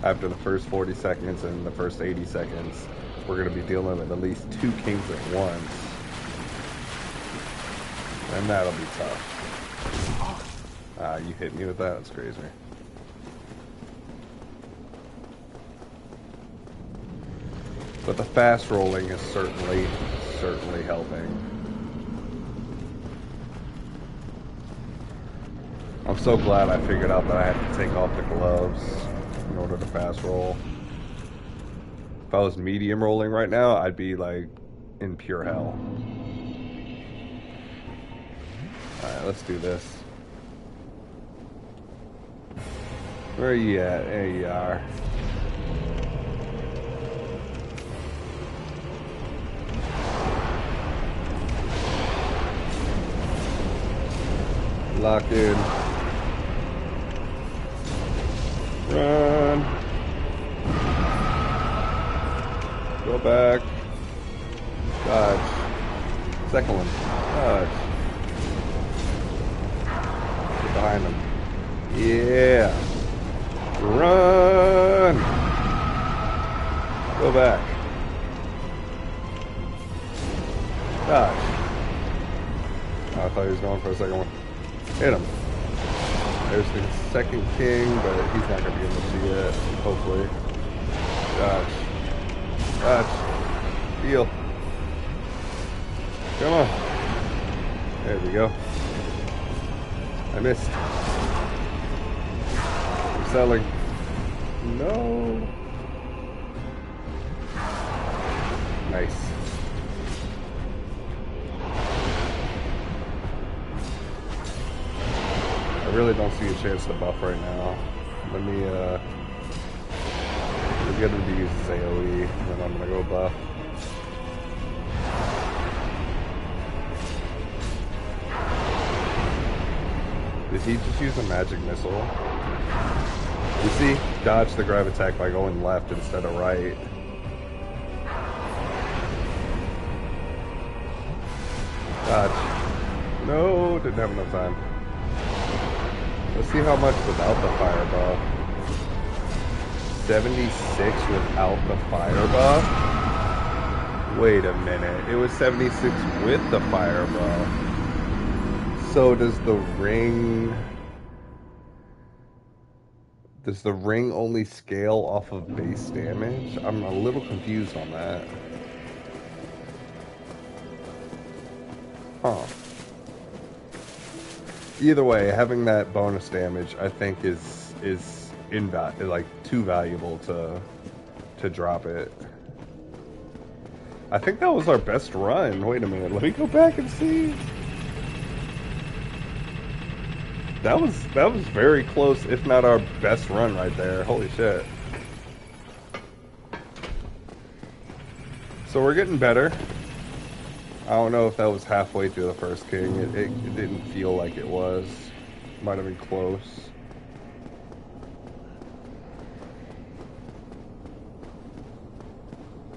after the first 40 seconds and the first 80 seconds, we're going to be dealing with at least 2 kings at once. And that'll be tough. You hit me with that? That's crazy. But the fast rolling is certainly helping. I'm so glad I figured out that I have to take off the gloves in order to fast roll. If I was medium rolling right now, I'd be like in pure hell. Alright, let's do this. Where are you at? There you are. Lock in. Run. Go back. Dodge. Second one. Dodge. Get behind him. Yeah. Run. Go back. Dodge. Oh, I thought he was going for a second one. Hit him. There's the second king, but he's not going to be able to see it, hopefully. Dodge. Dodge. Heal. Come on. There we go. I missed. I'm selling. No. Nice. I really don't see a chance to buff right now. Let me get him to use his AoE, and then I'm gonna go buff. Did he just use a magic missile? You see? Dodge the grab attack by going left instead of right. Dodge. No, didn't have enough time. Let's see how much without the fire buff. 76 without the fire buff? Wait a minute. It was 76 with the fire buff. So does the ring... Does the ring only scale off of base damage? I'm a little confused on that. Huh. Either way, having that bonus damage, I think, is like too valuable to drop it. I think that was our best run. Wait a minute, let me go back and see. That was very close, if not our best run right there. Holy shit. So we're getting better. I don't know if that was halfway through the first king. It didn't feel like it was. Might have been close.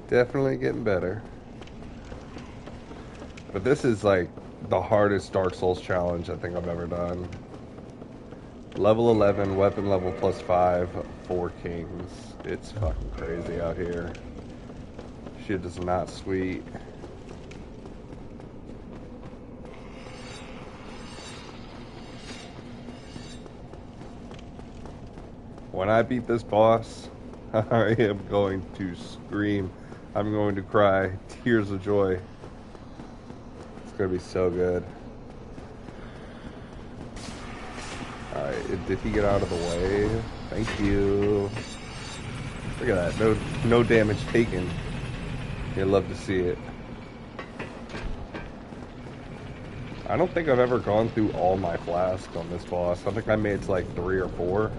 Definitely getting better. But this is like the hardest Dark Souls challenge I think I've ever done. Level 11, weapon level plus 5, 4 kings. It's fucking crazy out here. Shit is not sweet. When I beat this boss, I am going to scream. I'm going to cry tears of joy. It's going to be so good. Alright, did he get out of the way? Thank you. Look at that. No damage taken. You'd love to see it. I don't think I've ever gone through all my flasks on this boss. I think I made it to like 3 or 4.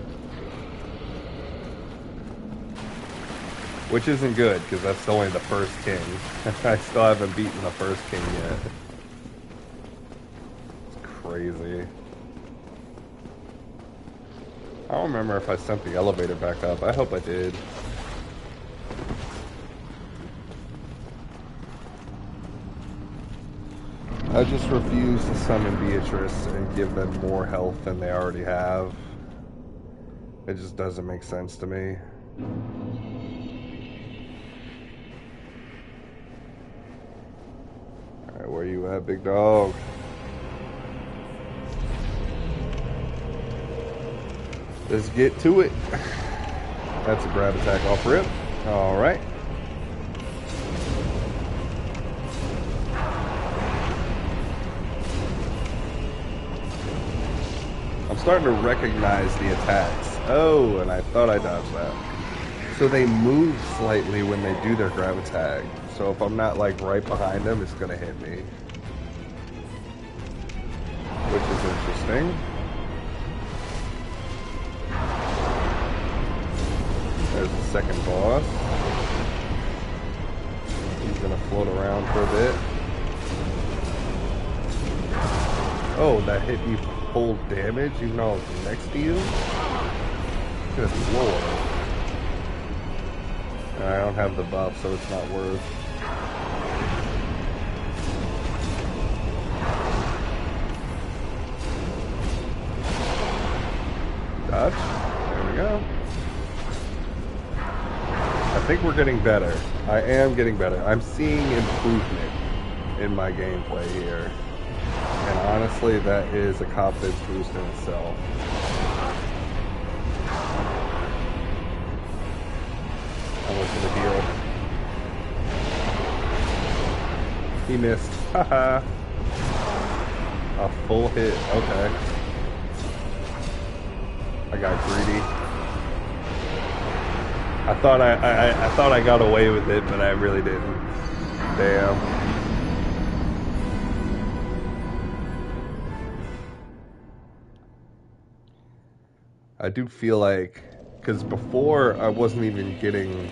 Which isn't good, because that's only the first king. I still haven't beaten the first king yet. It's crazy. I don't remember if I sent the elevator back up. I hope I did. I just refuse to summon Beatrice and give them more health than they already have. It just doesn't make sense to me. Alright, where you at, big dog? Let's get to it. That's a grab attack off rip. Alright. I'm starting to recognize the attacks. Oh, and I thought I dodged that. So they move slightly when they do their grab attack. So if I'm not like right behind them, it's gonna hit me. Which is interesting. There's the second boss. He's gonna float around for a bit. Oh, that hit you full damage even though I was next to you? Good lord. I don't have the buff, so it's not worth. Dodge. There we go. I think we're getting better. I am getting better. I'm seeing improvement in my gameplay here. And honestly, that is a confidence boost in itself. I'm looking to heal. He missed. Haha. A full hit. Okay. I got greedy. I thought I got away with it, but I really didn't. Damn. I do feel like, because before I wasn't even getting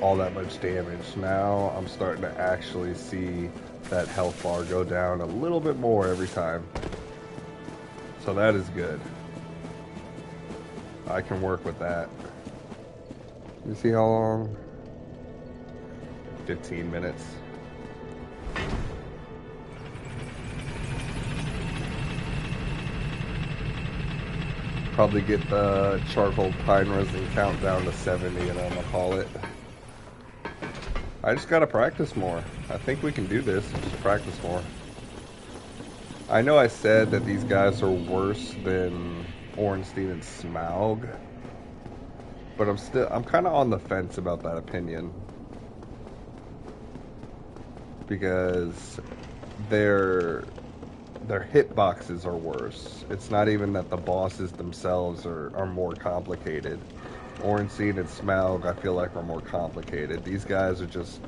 all that much damage. Now I'm starting to actually see that health bar go down a little bit more every time. So that is good. I can work with that. You see how long? 15 minutes. Probably get the charcoal pine resin count down to 70 and I'm gonna call it. I just gotta practice more. I think we can do this, just practice more. I know I said that these guys are worse than Ornstein and Smaug, but I'm kind of on the fence about that opinion. Because their hitboxes are worse. It's not even that the bosses themselves are more complicated. Ornstein and Smaug, I feel like, are more complicated. These guys are just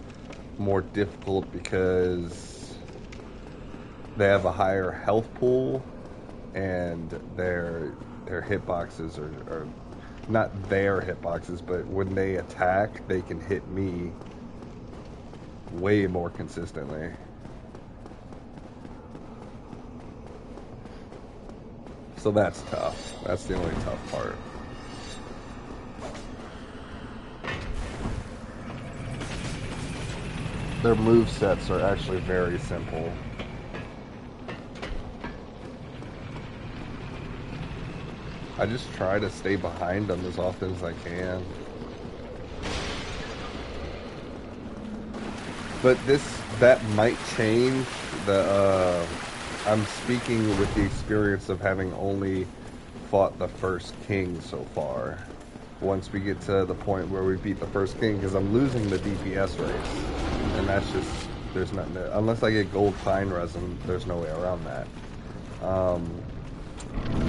more difficult because they have a higher health pool, and their hitboxes are not their hitboxes, but when they attack, they can hit me way more consistently. So that's tough. That's the only tough part. Their movesets are actually very simple. I just try to stay behind them as often as I can. But that might change. I'm speaking with the experience of having only fought the first king so far. Once we get to the point where we beat the first king, because I'm losing the DPS race, and that's just, there's nothing there. Unless I get gold pine resin, there's no way around that.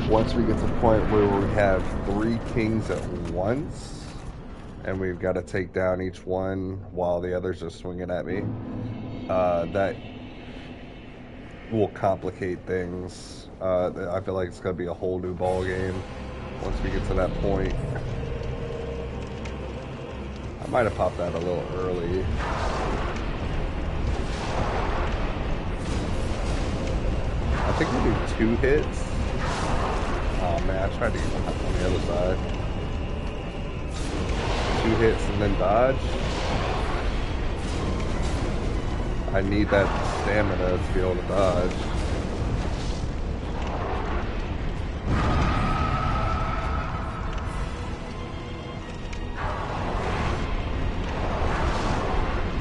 Once we get to the point where we have 3 kings at once, and we've got to take down each one while the others are swinging at me, that will complicate things. I feel like it's going to be a whole new ball game once we get to that point. I might have popped that a little early. I think we do 2 hits. Oh man, I tried to get on the other side. 2 hits and then dodge. I need that stamina to be able to dodge.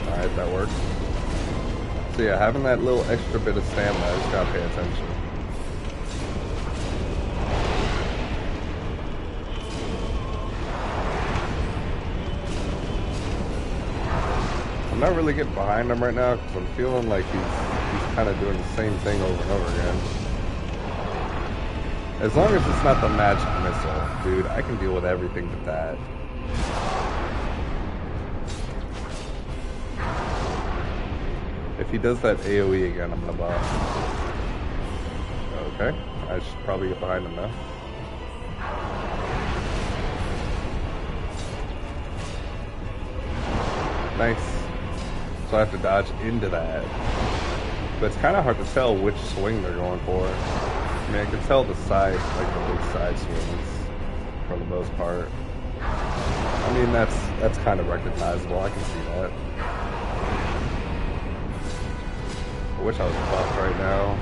Alright, that works. So yeah, having that little extra bit of stamina, I just gotta pay attention. I'm not really getting behind him right now because I'm feeling like he's kind of doing the same thing over and over again. As long as it's not the magic missile, dude, I can deal with everything but that. If he does that AoE again, I'm gonna buff. Okay, I should probably get behind him now. Nice. So I have to dodge into that. But it's kind of hard to tell which swing they're going for. I mean, I can tell the side, like the big side swings, for the most part. I mean, that's kind of recognizable. I can see that. I wish I was buffed right now.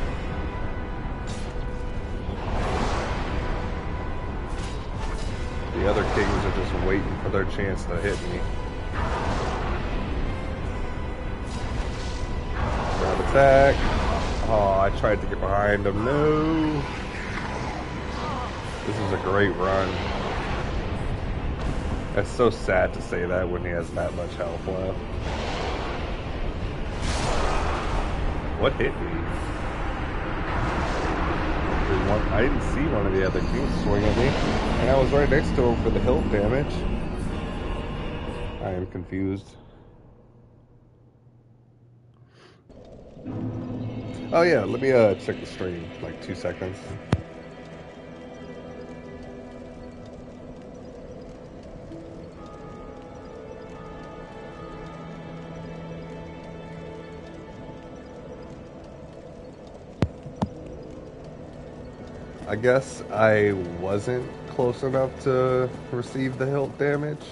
The other kings are just waiting for their chance to hit me. Grab attack. Oh, I tried to get behind him. No. This is a great run. It's so sad to say that when he has that much health left. What hit me? I didn't see one of the other kings swing at me, and I was right next to him for the hilt damage. I am confused. Oh yeah, let me check the stream, like 2 seconds. I guess I wasn't close enough to receive the hilt damage.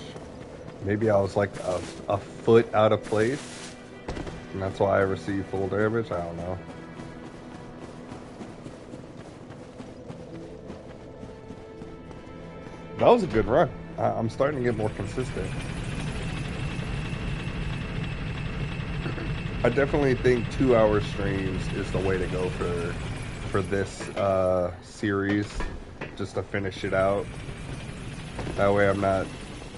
Maybe I was like a foot out of place, and that's why I received full damage. I don't know. That was a good run. I'm starting to get more consistent. I definitely think 2 hour streams is the way to go for this series, just to finish it out. That way I'm not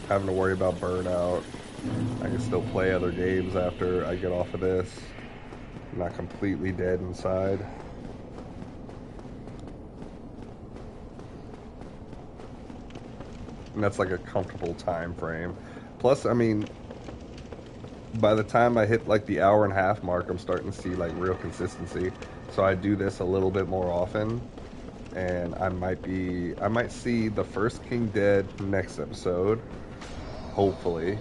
having to worry about burnout. I can still play other games after I get off of this. I'm not completely dead inside. And that's like a comfortable time frame. Plus, I mean, by the time I hit like the hour-and-a-half mark, I'm starting to see like real consistency. So I do this a little bit more often, and I might see the first king dead next episode, hopefully.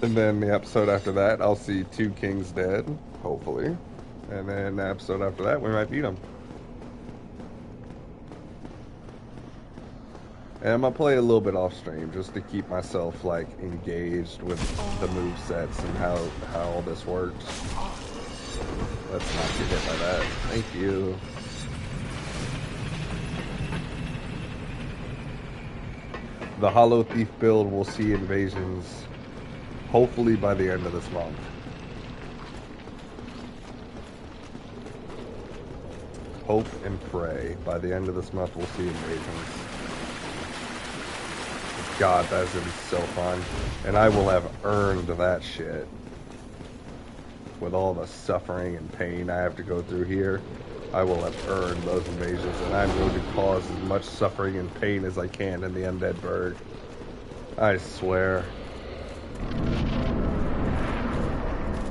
And then the episode after that, I'll see 2 kings dead, hopefully. And then the episode after that, we might beat them. And I'm gonna play a little bit off stream just to keep myself like engaged with the move sets and how all this works. Let's not get hit by that. Thank you. The Hollow Thief build will see invasions hopefully by the end of this month. Hope and pray. By the end of this month we'll see invasions. God, that's gonna be so fun. And I will have earned that shit. With all the suffering and pain I have to go through here, I will have earned those invasions, and I'm going to cause as much suffering and pain as I can in the Undead Burg. I swear.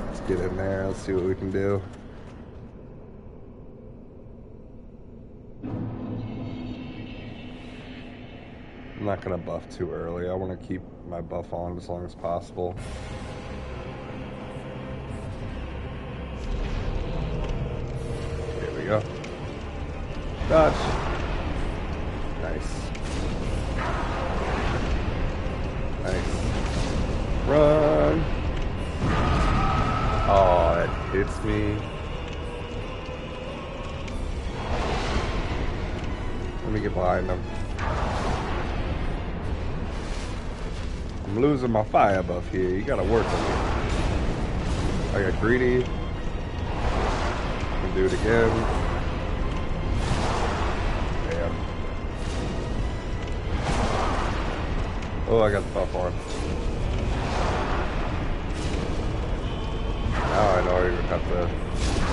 Let's get in there, let's see what we can do. I'm not going to buff too early. I want to keep my buff on as long as possible. Here we go. Dodge. Nice. Nice. Run. Oh, it hits me. Let me get behind them. I'm losing my fire buff here. You gotta work on it. I got greedy. Can do it again. Damn. Oh, I got the buff on. Now I know you have to.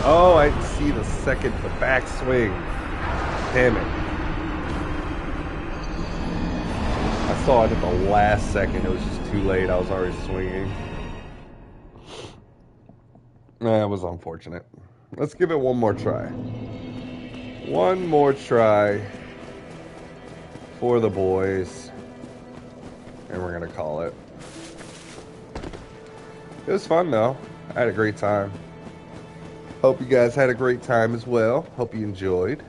Oh, I see the backswing. Damn it. I saw it at the last second. It was just too late. I was already swinging. That was unfortunate. Let's give it one more try. One more try for the boys. And we're going to call it. It was fun, though. I had a great time. Hope you guys had a great time as well. Hope you enjoyed.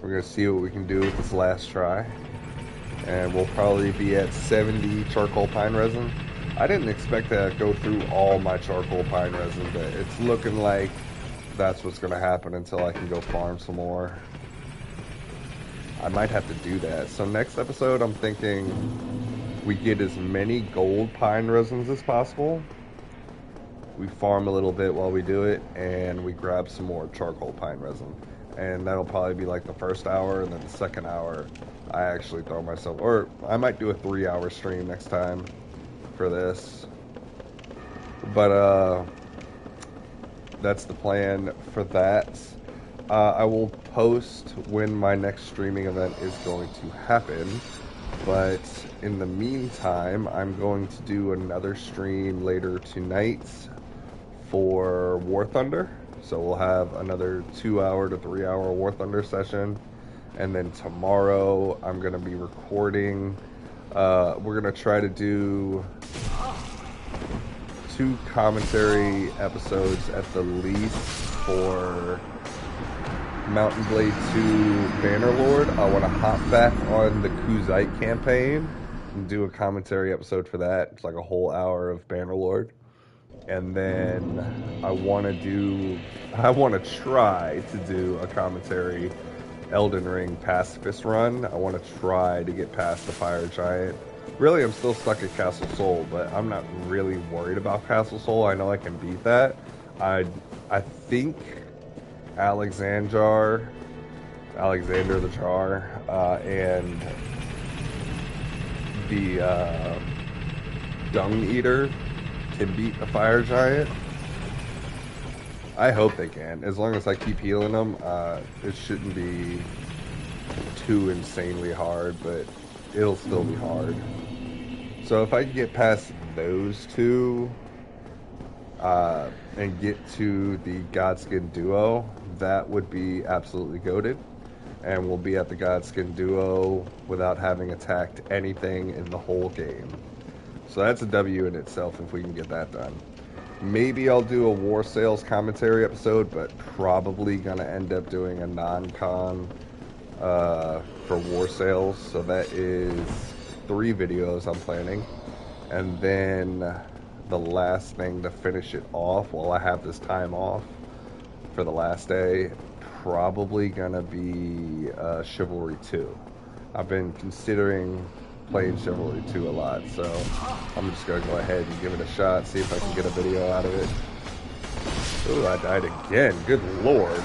We're going to see what we can do with this last try. And we'll probably be at 70 charcoal pine resin. I didn't expect to go through all my charcoal pine resin, but it's looking like that's what's going to happen until I can go farm some more. I might have to do that. So next episode, I'm thinking we get as many gold pine resins as possible. We farm a little bit while we do it, and we grab some more charcoal pine resin. And that'll probably be like the first hour, and then the second hour, I actually throw myself, or I might do a 3-hour stream next time for this. But that's the plan for that. I will post when my next streaming event is going to happen. But in the meantime, I'm going to do another stream later tonight for War Thunder. So we'll have another 2-hour to 3-hour War Thunder session. And then tomorrow I'm going to be recording. We're going to try to do 2 commentary episodes at the least for Mountain Blade 2 Bannerlord, I want to hop back on the Kuzite campaign and do a commentary episode for that. It's like a whole hour of Bannerlord. And then I want to try to do a commentary Elden Ring Pacifist run. I want to try to get past the Fire Giant. Really, I'm still stuck at Castle Sol, but I'm not really worried about Castle Sol. I know I can beat that. I think Alexander the Jar, and the Dung Eater can beat the Fire Giant. I hope they can. As long as I keep healing them, it shouldn't be too insanely hard, but it'll still be hard. So if I can get past those two, and get to the Godskin Duo, that would be absolutely goated. And we'll be at the Godskin Duo without having attacked anything in the whole game. So that's a W in itself if we can get that done. Maybe I'll do a War Sales commentary episode, but probably going to end up doing a non-con for War Sales. So that is 3 videos I'm planning. And then the last thing to finish it off while I have this time off for the last day, probably going to be Chivalry 2. I've been considering playing Chivalry 2 a lot, so I'm just going to go ahead and give it a shot, see if I can get a video out of it. Ooh, I died again. Good lord.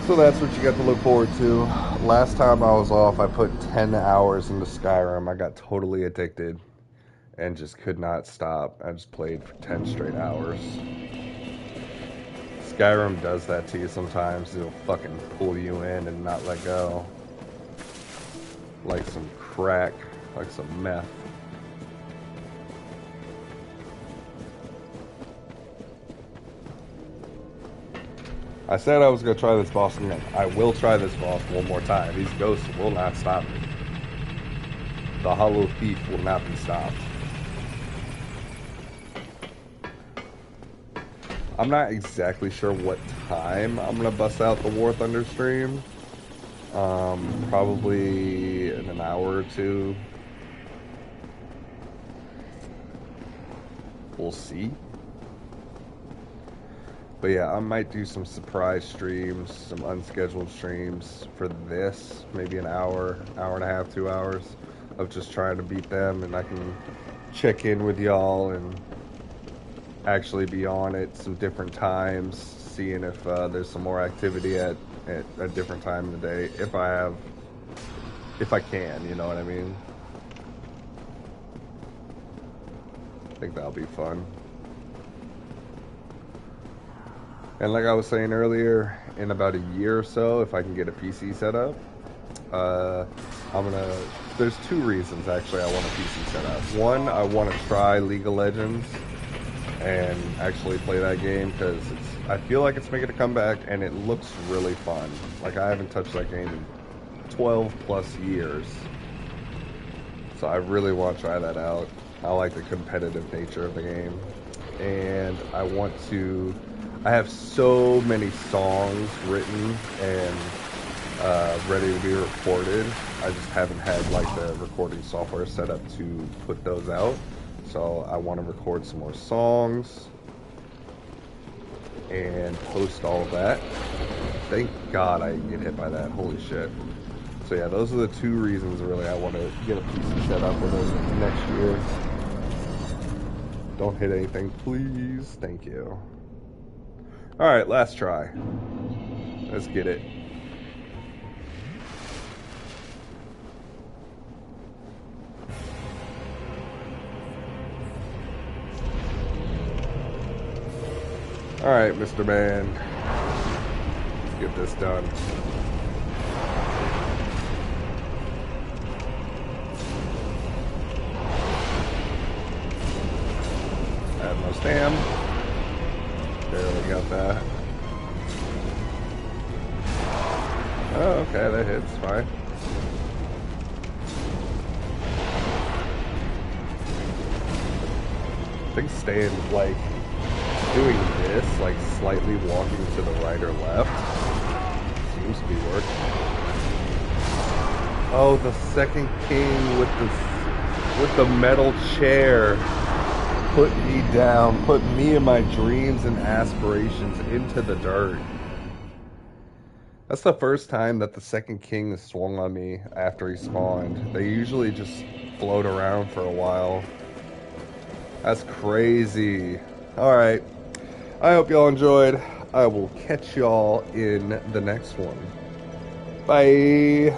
So that's what you got to look forward to. Last time I was off, I put 10 hours into Skyrim. I got totally addicted and just could not stop. I just played for 10 straight hours. Skyrim does that to you sometimes. It'll fucking pull you in and not let go. Like some crack, like some meth. I said I was going to try this boss again. I will try this boss one more time. These ghosts will not stop me. The Hollow Thief will not be stopped. I'm not exactly sure what time I'm going to bust out the War Thunder stream. Probably in an hour or two. We'll see. But yeah, I might do some surprise streams, some unscheduled streams for this. Maybe an hour, hour and a half, 2 hours of just trying to beat them. And I can check in with y'all and actually be on at some different times, seeing if there's some more activity at a different time of the day. If I can, you know what I mean? I think that'll be fun. And like I was saying earlier, in about a year or so, if I can get a PC set up, there's 2 reasons actually I want a PC set up. One, I want to try League of Legends and actually play that game because I feel like it's making a comeback and it looks really fun. Like I haven't touched that game in 12 plus years. So I really want to try that out. I like the competitive nature of the game. And I have so many songs written and ready to be recorded. I just haven't had like the recording software set up to put those out. So I want to record some more songs and post all of that. Thank God I didn't get hit by that. Holy shit. So yeah, those are the 2 reasons really I want to get a PC set up within next year. Don't hit anything, please. Thank you. Alright, last try. Let's get it. Alright, Mr. Man. Let's get this done. I have no stam. Barely got that. Oh, okay, that hits. Fine. I think staying, like, doing this, like slightly walking to the right or left, seems to be working. Oh, the second king with the metal chair put me down, put me and my dreams and aspirations into the dirt. That's the first time that the second king has swung on me after he spawned. They usually just float around for a while. That's crazy. Alright. I hope y'all enjoyed. I will catch y'all in the next one. Bye.